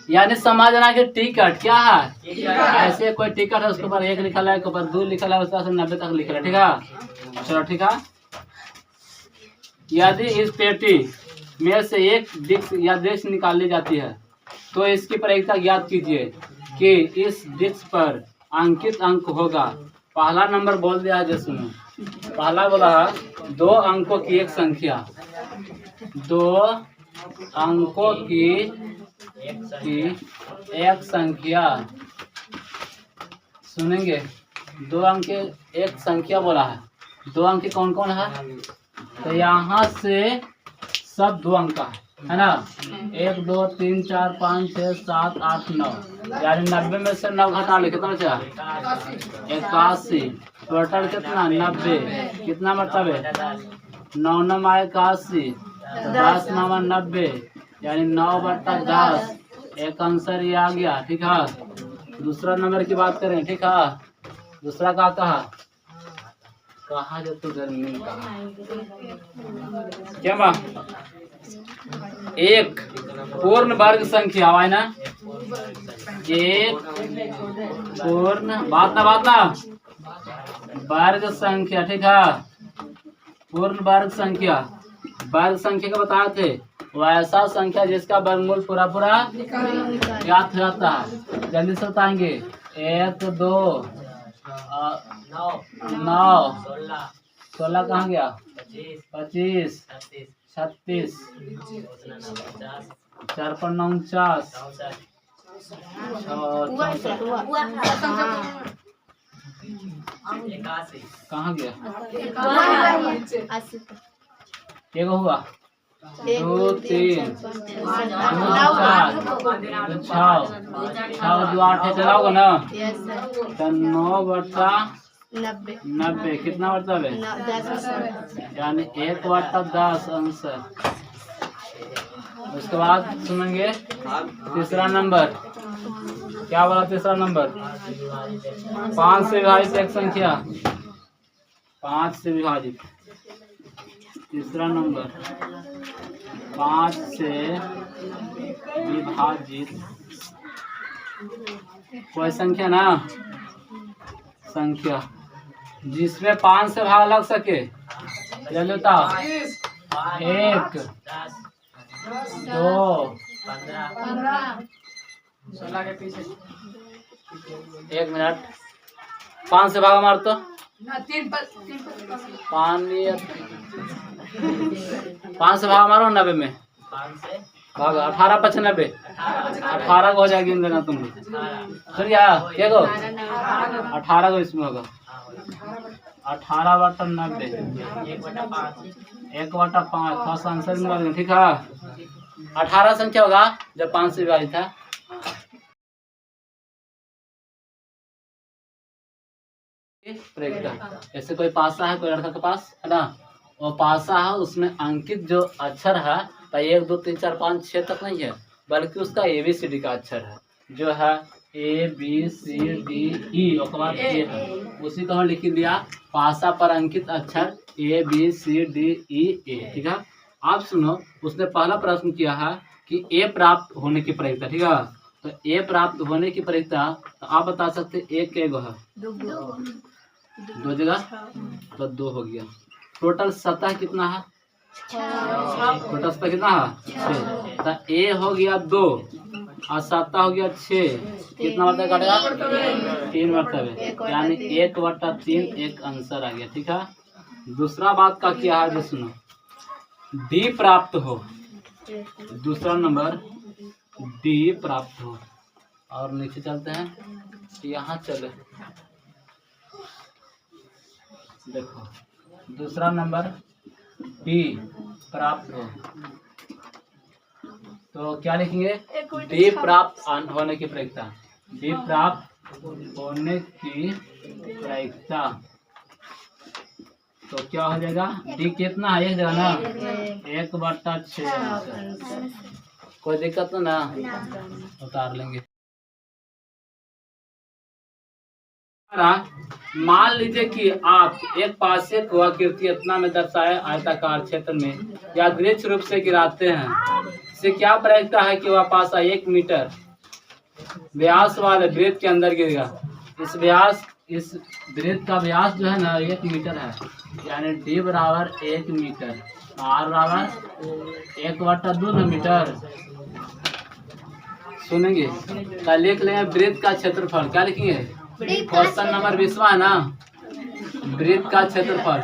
यानी समझना कि टिकट क्या है? ऐसे कोई टिकट है, उसके ऊपर 1 लिखा है, उसके ऊपर 2 लिखा है, उस तरह से 90 तक लिखा है। ठीक है, चलो ठीक है। यदि इस पेटी में से एक डिस्क या डिस्क निकाली जाती है तो इसकी प्रायिकता ज्ञात कीजिए कि इस डिस्क पर अंकित अंक होगा। पहला नंबर बोल दिया है, जो सुनो। पहला बोला है 2 अंकों की एक संख्या, 2 अंकों की एक संख्या। सुनेंगे, 2 अंक की एक संख्या बोला है। 2 अंक कौन कौन है? तो यहाँ से सब 2 अंक का है ना। 1 2 3 4 5 6 7 8 9, यानी 90 में से 9 घटा ले, कितना बचा? 81। टोटल कितना? 90। कितना मतलब है? 9 9 81, 10 9 90, यानी 9/10। एक आंसर ये आ गया। ठीक है, दूसरा नंबर की बात करें। ठीक है, दूसरा का कहा जो तू गर्मी में कहा क्या बा? एक पूर्ण वर्ग संख्या है ना, एक पूर्ण बात ना वर्ग संख्या। ठीक है, पूर्ण वर्ग संख्या का बताए थे, वैसा संख्या जिसका वर्गमूल पूरा ज्ञात हो जाता है। जल्दी से बताएंगे। 1 2 9 16 कहाँ गया? 25, 36, 4 पर 49, कहाँ गया? एक हुआ 2 3 2 4 6 2 8 चलाओगे ना? तो 9/90 कितना मतलब है? यानी 1/10 आंसर। उसके बाद सुनेंगे तीसरा नंबर। क्या बोला तीसरा नंबर? 5 से विभाजित एक संख्या, 5 से विभाजित। तीसरा नंबर 5 से विभाजित कोई संख्या ना, संख्या जिसमें 5 से भाग लग सके। ले लेता 1 2 1 मिनट। 5 से भागा मार तो 5 से भागा मारो 90 में भागा 18 5 90 18 को हो जाएगी देना तुम सुन गया क्या को 18 को इसमें होगा 18/90 1/5 फर्स्ट आंसर में ठीक है। 18 संख्या होगा जब 5 से विभाजित था। ऐसे कोई पासा है कोई लड़का के पास है ना, वो पासा है उसमें अंकित जो अक्षर है तो 1 2 3 4 5 6 तक नहीं है, बल्कि उसका ABCD का अक्षर है जो है ABCDE उसके बाद ए है, उसी को हम लिख दिया पासा पर अंकित अक्षर ABCDEA। ठीक है। आप सुनो, उसने पहला प्रश्न किया है कि ए प्राप्त होने की प्रक्रिया। ठीक है, तो ए प्राप्त होने की प्रक्रिया तो आप बता सकते एक है 2 जगह तो 2 हो गया। टोटल सतह कितना है? टोटल सतह कितना है? 6। तो ए हो गया 2 और सतह हो गया 6। कितना मतलब काटेगा? 3 मतलब, यानी 1/3 एक आंसर आ गया। ठीक है। दूसरा बात का क्या है जो सुनो, डी प्राप्त हो। दूसरा नंबर डी प्राप्त हो। और नीचे चलते हैं, यहाँ चले देखो दूसरा नंबर डी प्राप्त हो तो क्या लिखेंगे? डी प्राप्त होने की प्रक्रिया। डी प्राप्त होने की प्रक्रिया तो क्या हो जाएगा? डी कितना है? एक जगह ना 1/6। कोई दिक्कत तो ना, उतार लेंगे। मान लीजिए कि आप एक पासे को आकृति इतना में दर्शाए आयताकार क्षेत्र में या दृश्य रूप से गिराते हैं, इससे क्या प्रक्रिया है कि वह पासा 1 मीटर व्यास वाले वृत्त के अंदर गिरेगा। इस वृत्त का व्यास जो है ना 1 मीटर है, यानी डी बराबर 1 मीटर, आर बराबर 1/2 मीटर। सुनेंगे क्या लिख लेंगे? वृत्त का क्षेत्रफल क्या लिखेंगे? क्वेश्चन नंबर 20 है ना, वृत्त का क्षेत्रफल।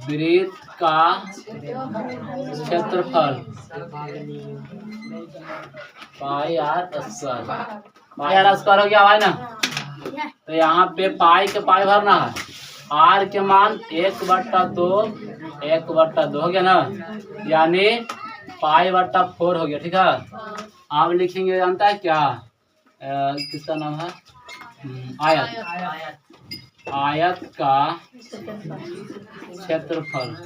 वृत्त का क्षेत्रफल पाई आर स्क्वायर हो गया है ना। तो यहाँ पे पाई के पाई भरना है, आर के मान 1/2 हो गया ना, यानी पाई/4 हो गया। ठीक है। आप लिखेंगे जानता है क्या? किसका नाम है? आयत। आयत का क्षेत्रफल।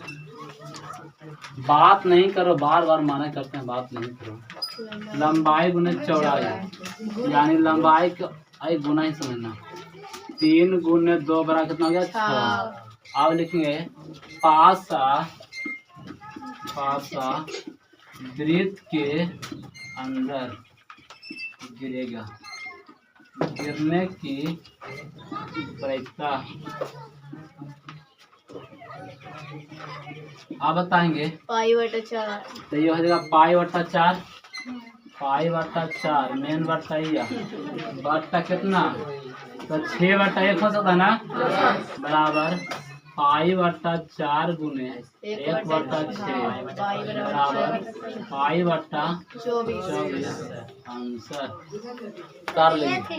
बात नहीं करो, बार बार माना करते हैं, बात नहीं करो। लंबाई गुने चौड़ाई, यानी लंबाई का गुना ही समझना। 3 गुने 2 बराबर कितना हो गया? 6। अब लिखेंगे पासा वृत्त के अंदर गिरेगा। गिरने की प्रक्रिया आप बताएंगे। पाई/4 तो ये हो जाएगा पाई/4 मेन बट्टा बट्टा कितना? तो 6/1 हो सकता है ना, बराबर 5/4 गुने 1/6 बराबर 5/24। आंसर कर लेंगे।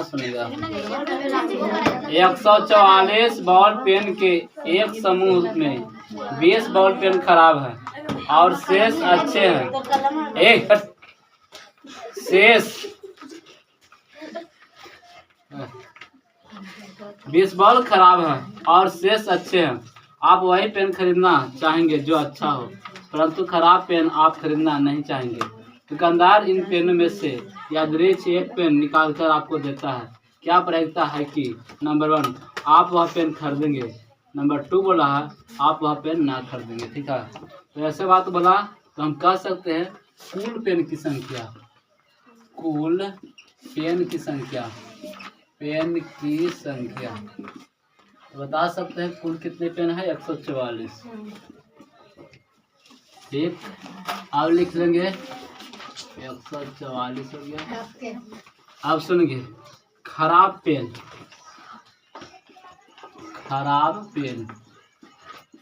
सुनेगा 144 बॉल पेन के एक समूह में 20 बॉल पेन खराब है और शेष अच्छे हैं। शेष 20 बॉल खराब है और शेष अच्छे हैं। आप वही पेन खरीदना चाहेंगे जो अच्छा हो, परंतु खराब पेन आप खरीदना नहीं चाहेंगे। दुकानदार इन पेनों में से यादृच्छिक एक पेन निकालकर आपको देता है। क्या प्रायिकता है कि नंबर 1 आप वह पेन खरीदेंगे, नंबर 2 बोला है आप वह पेन ना खरीदेंगे। ठीक है, तो ऐसे बात बोला तो हम कह सकते हैं कुल पेन की संख्या, कुल पेन की संख्या, पेन की संख्या तो बता सकते हैं कुल कितने पेन है 144। ठीक, अब लिख लेंगे 144 हो गया। अब सुनिए खराब पेन, खराब पेन,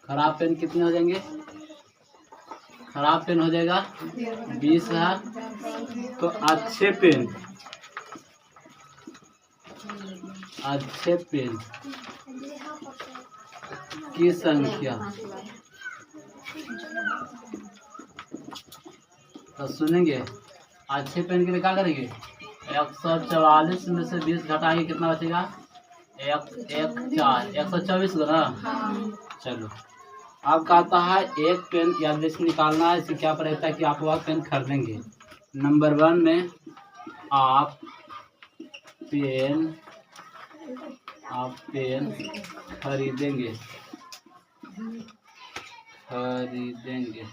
खराब पेन कितने हो जाएंगे? खराब पेन हो जाएगा 20 है। तो अच्छे पेन, अच्छे पेन की संख्या तो सुनेंगे अच्छे पेन के लिए क्या करेंगे 144 में से 20 घटाएंगे, कितना बचेगा 124 को ना। चलो अब कहता है एक पेन यादृच्छिक निकालना है। इससे क्या पड़ेगा कि आप वह पेन खरीदेंगे। नंबर 1 में आप पेन खरीदेंगे, खरीदेंगे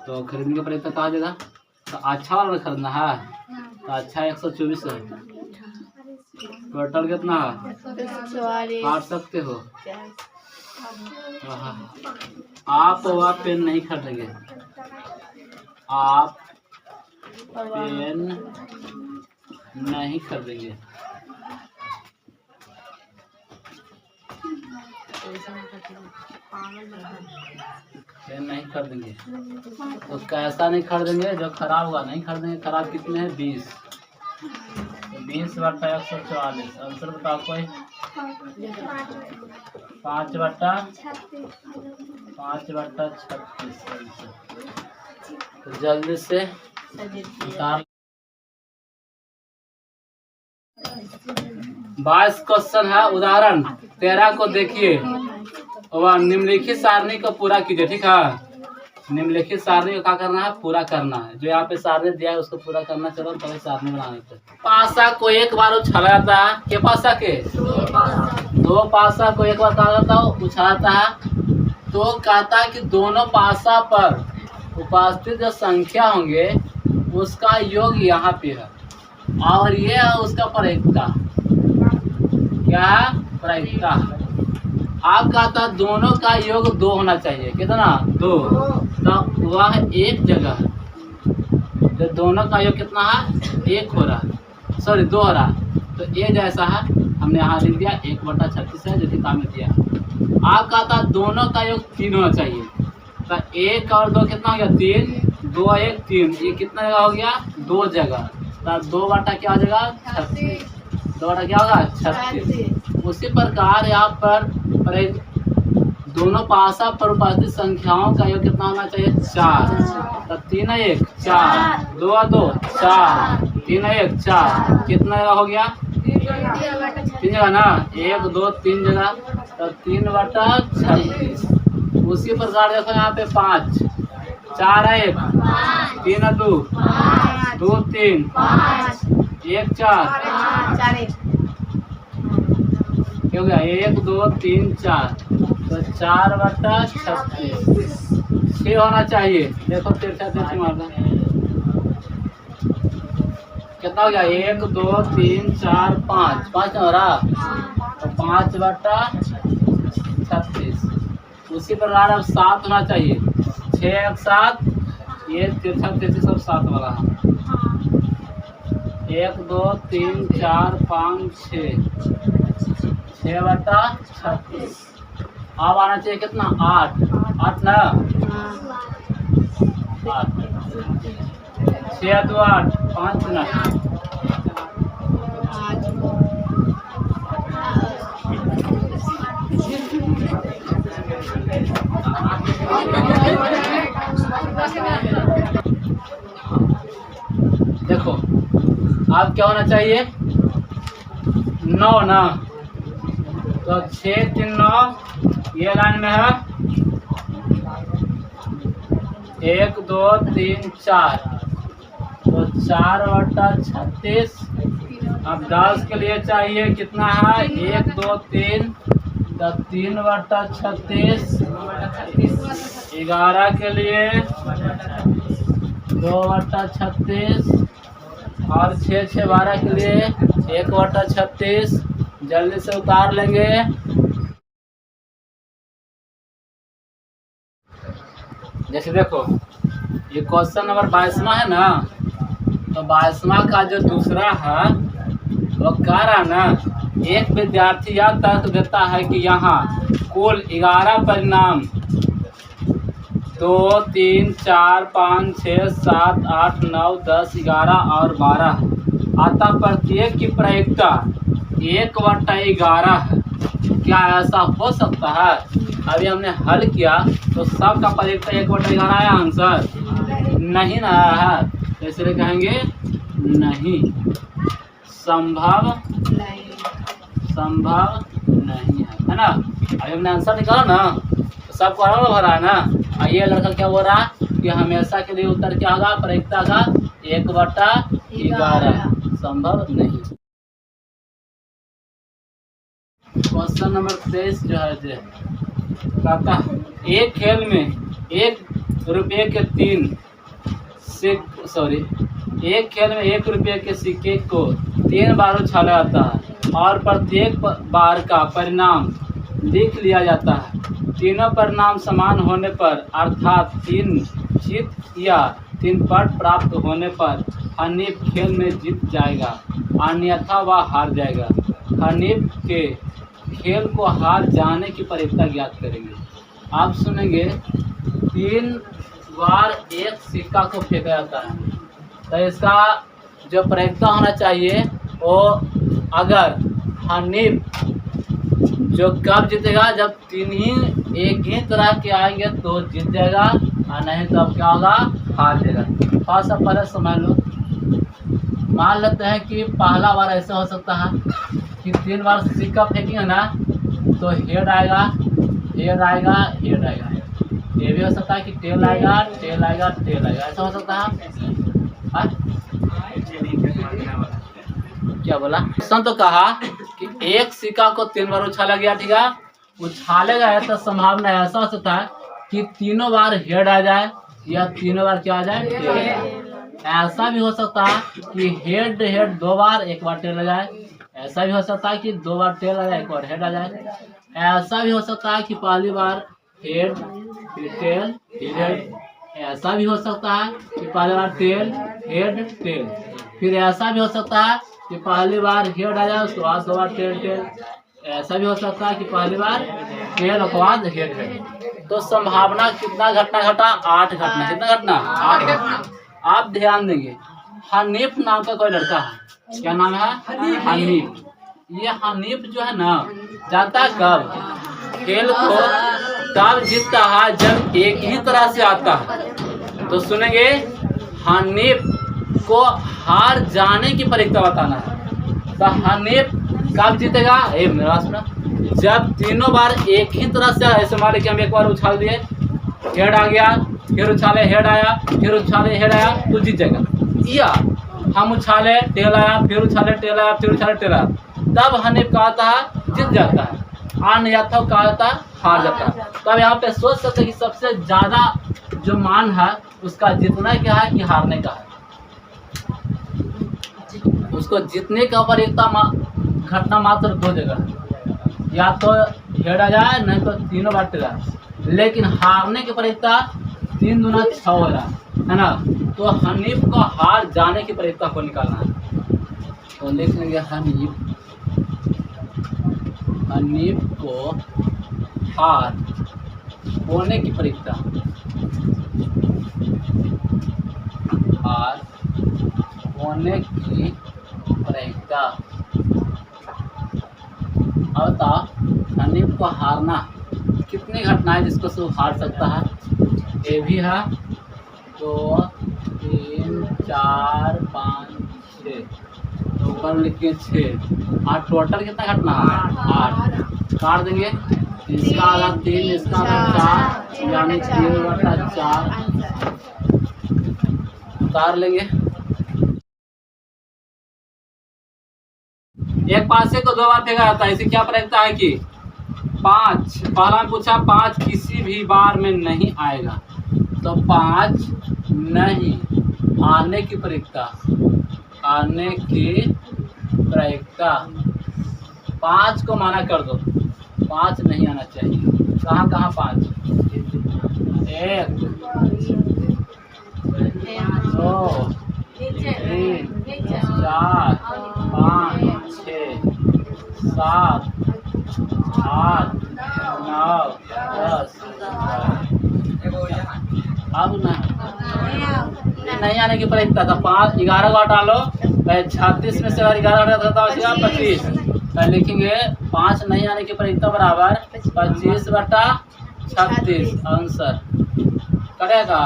तो खरीदने का प्रयत्न कहा जाएगा। तो अच्छा वाला खरीदना है तो अच्छा 124 है। टोटल कितना है? काट सकते हो। आप वह पेन नहीं खरीदेंगे, आप पेन नहीं खरीदेंगे। पेन नहीं खरीदेंगे तो कैसा नहीं खरीदेंगे? जो खराब हुआ नहीं खरीदेंगे। खराब कितने हैं 20, तो 20/144। आंसर बताओ कोई 5/36। तो जल्दी से उतार 22 क्वेश्चन है। उदाहरण 13 को देखिए और निम्नलिखित सारणी को पूरा कीजिए। ठीक है, निम्नलिखित सारणी को क्या करना है? पूरा करना है। जो यहाँ पे सारणी दिया है उसको पूरा करना। चलो पहले सारणी बनाने पे पासा को एक बार उछाला जाता है। के पासा के? 2 पासा को एक बार कहा जाता है उछालता है। तो कहता है कि दोनों पासा पर उपस्थित जो संख्या होंगे उसका योग यहाँ पे है और ये है उसका प्रायिकता। क्या है? प्रायिकता। आप कहता दोनों का योग 2 होना चाहिए। कितना? 2। तो वह एक जगह है। तो दोनों का योग कितना है? 1 हो रहा, सॉरी 2 हो रहा। तो ये जैसा है हमने यहाँ लिख दिया 1/36 है जो कि काम में दिया। आप कहता दोनों का योग 3 होना चाहिए। तो 1 और 2 कितना हो गया? 3। 2 1 3, ये कितना जगह हो गया? 2 जगह। तो 2 बटा क्या हो जाएगा? 36। 2 बटा क्या होगा? 36। उसी प्रकार यहाँ पर दोनों पासा पर उपस्थित संख्याओं का योग कितना होना चाहिए? 4। तो 3 1 4, 2 2 4, 3 1 4, कितना जगह हो गया? 3 जगह ना। 1 2 3 जगह, तो 3/36। उसी प्रकार देखो यहाँ पे 5, 4 1 3 2 2 3 1 4 क्या हो गया? 1 2 3 4, तो 4/36 6 होना चाहिए। देखो तिरछा मारना कितना हो गया? 1 2 3 4 5 हो रहा। तो 5/36 उसी प्रकार अब 7 होना चाहिए। 6 एक 7, ये 33 सब 7 वाला है। 1 2 3 4 5 6, 6/36। अब आना चाहिए कितना? 8 ना, 8, 6 2 8, 5 ना, देखो अब क्या होना चाहिए? 9 ना, तो 6 3 9, ये लाइन में है। 1 2 3 4, तो 4/36। अब 10 के लिए चाहिए कितना है? 1 2 3, तो 3/36। 11 के लिए 2/36, और 6 6 12 के लिए 1/36। जल्दी से उतार लेंगे। जैसे देखो ये क्वेश्चन नंबर 22वां है ना, तो 22वां का जो दूसरा है वो कह रहा ना, एक विद्यार्थी यह तर्क देता है कि यहाँ कुल 11 परिणाम 2 3 4 5 6 7 8 9 10 11 और 12 अतः प्रत्येक की प्रायिकता 1/11 है। क्या ऐसा हो सकता है? अभी हमने हल किया तो सब का प्रायिकता 1/11 आया आंसर? नहीं ना आया है, तो इसलिए कहेंगे नहीं, संभव नहीं है ना। अभी हमने आंसर निकाला ना, तो सबको हरा भरा है ना। और ये लड़का क्या बोल रहा है कि हमेशा के लिए उत्तर क्या होगा? प्रायिकता का 1/11, संभव नहीं। क्वेश्चन नंबर 23 जो है कहता है एक खेल में 1 रुपये के 3 एक खेल में 1 रुपये के सिक्के को 3 बार उछाला जाता है और प्रत्येक बार का परिणाम लिख लिया जाता है। तीनों परिणाम समान होने पर अर्थात 3 जीत या 3 पट प्राप्त होने पर हनीफ खेल में जीत जाएगा, अन्यथा वह हार जाएगा। हनीफ के खेल को हार जाने की प्रायिकता ज्ञात करेंगे। आप सुनेंगे 3 बार एक सिक्का को फेंका जाता है, तो इसका जो प्रायिकता होना चाहिए वो, अगर हनीफ जो कब जीतेगा? जब 3 ही एक ही तरह के आएंगे तो जीत जाएगा, और नहीं तो अब क्या होगा? हार जाएगा। थोड़ा सा पहले समझ लो। मान लेते हैं कि पहला बार ऐसा हो सकता है कि 3 बार सिक्का फेंकेंगे ना, तो हेड आएगा, हेड आएगा, हेड आएगा। ये भी हो सकता है कि टेल आएगा, टेल आएगा, टेल आएगा, ऐसा हो सकता है। क्या बोला? सन तो कहा कि एक सिक्का को 3 बार उछाला गया, ठीक है। उछालेगा है तो संभावना ऐसा हो सकता है कि तीनों बार हेड आ जाए या तीनों बार क्या आ जाए? टेल। ऐसा भी हो सकता है कि हेड हेड 2 बार, 1 बार टेल आ जाए। ऐसा भी हो सकता है कि 2 बार टेल आ जाए, 1 बार हेड आ जाए। ऐसा भी हो सकता है कि पहली बार हेड फिर टेल फिर हेड। ऐसा भी हो सकता है कि पहली बार टेल हेड टेल। फिर ऐसा भी हो सकता है कि पहली बार हेड आ जाए, उसके बाद 2 बार टेल टेल। ऐसा भी हो सकता है कि पहली बार टेल उसके बाद हेड हेड। तो संभावना कितना घटना घटा? 8 घटना। कितना घटना? 8 घटना। आप ध्यान देंगे, हनीफ नाम का कोई लड़का है। क्या नाम है? हनीफ। ये हनीफ जो है ना, जाता कब? खेल को तब जीतता है जब एक ही तरह से आता है। तो सुनेंगे, हनीफ को हार जाने की प्रायिकता बताना है। तो हनीफ कब जीतेगा? मेरा सुना, जब तीनों बार एक ही तरह से, ऐसे मान लीजिए हम एक बार उछाल दिए, हेड आ गया, फिर उछाले हेड आया, फिर उछाले हेड आया, तो जीत जाएगा। या हम उछाले टेल आया, फिर उछाले टेल आया, फिर उछाले टेल आया, तब हनीफ का आता है जीत जाता है, अन्यथा का आता है हार जाता है। तो अब यहाँ पे सोच सकते कि सबसे ज्यादा जो मान है उसका जीतना क्या है कि हारने का है। उसको जीतने का प्रायिकता घटना मात्र 2 जगह, या तो हेड आ जाए, नहीं तो तीनों बार टेल आए। लेकिन हारने की प्रायिकता 3 दूना 6 हो रहा है ना। तो हनीफ को हार जाने की प्रायिकता को निकालना है। तो लिख लेंगे हनीफ को हार होने की प्रायिकता, हार होने की प्रायिकता। अब बताओ हनीफ को हारना कितनी घटनाएं जिसको सिर्फ हार सकता है। ए भी है 2 3 4 5 6, तो ऊपर लिखिए 6। और टोटल कितना घटना है 8। काट देंगे, इसका आधा 3, इसका आधा 4, यानी 3/4 उतार लेंगे। एक पासे को 2 बार फेंका जाता है, इसे क्या प्रायिकता है कि 5। पहला में पूछा 5 किसी भी बार में नहीं आएगा, तो 5 नहीं आने की प्रायिकता, आने की प्रायिकता 5 को माना कर दो, 5 नहीं आना चाहिए। कहाँ कहाँ 5? 1 2 3 4 5 6 7 8 9 10। अब ना नहीं आने की प्रायिकता था 5। 11 को हटा लो, 36 में से अगर 11 हटा तो 25। तो लिखेंगे 5 नहीं आने की प्रायिकता बराबर 25/36 आंसर करेगा।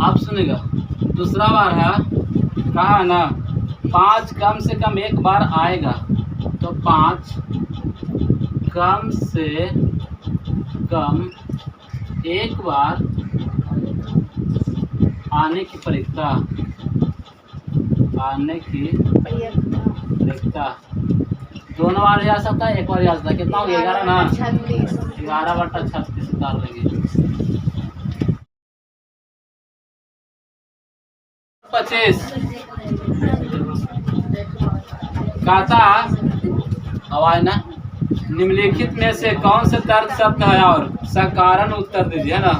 आप सुनेगा दूसरा बार है, कहा ना 5 कम से कम एक बार आएगा, तो 5 कम से कम एक बार आने की प्रायिकता, आने की प्रायिकता। दोनों बार जा सकता है, एक बार जा सकता है। कितना हो गया 11 ना, 11/36 उतार देंगे। 25 कहता आवाज ना, निम्नलिखित में से कौन से तर्क शब्द है और सकारण उत्तर दीजिए, है ना।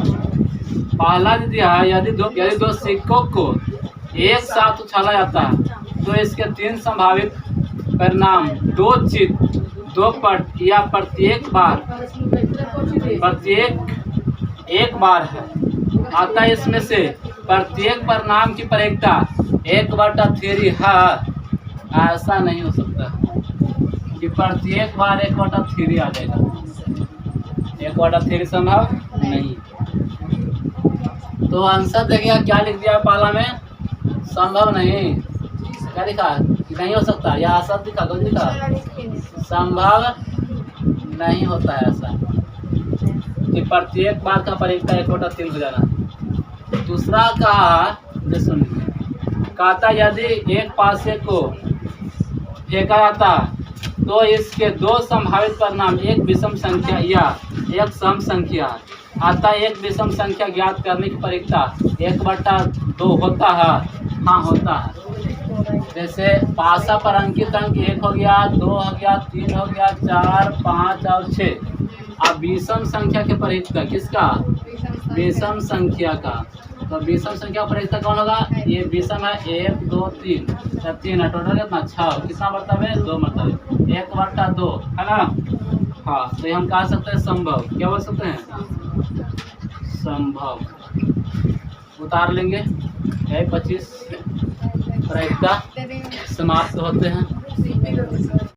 पहला दिया है, यदि दो सिक्कों को एक साथ उछाला जाता है तो इसके 3 संभावित परिणाम 2 चित 2 पट या प्रत्येक एक बार है। अतः इसमें से प्रत्येक परिणाम की प्रायिकता 1/3 है। ऐसा नहीं हो सकता कि प्रत्येक बार 1/3 आ जाएगा, 1/3 संभव नहीं। तो आंसर देखिए क्या लिख दिया पहला में, संभव नहीं। क्या लिखा नहीं हो सकता, या आशा दिखा दो, दिखा संभव नहीं होता है ऐसा कि प्रत्येक बार का प्रायिकता 1/3 हो जाना। दूसरा कहा, कहता यदि एक पासे को फेंका जाता तो इसके 2 संभावित परिणाम एक विषम संख्या या एक सम संख्या। अतः एक विषम संख्या ज्ञात करने की प्रायिकता 1/2 होता है। हाँ होता है। जैसे पासा पर अंकित अंक 1 हो गया, 2 हो गया, 3 हो गया, 4 5 और 6। अब विषम संख्या के प्रायिकता किसका, विषम संख्या का। तो विषम संख्या प्रायिकता कौन होगा, ये विषम है 1 2 3, 3 है टोटल कितना 6। कितना मरतबे 2 मरतबे, 1/2 है ना। हाँ तो हम कह सकते हैं संभव, क्या बोल सकते हैं संभव। उतार लेंगे 25 प्रायिकता समाप्त होते हैं।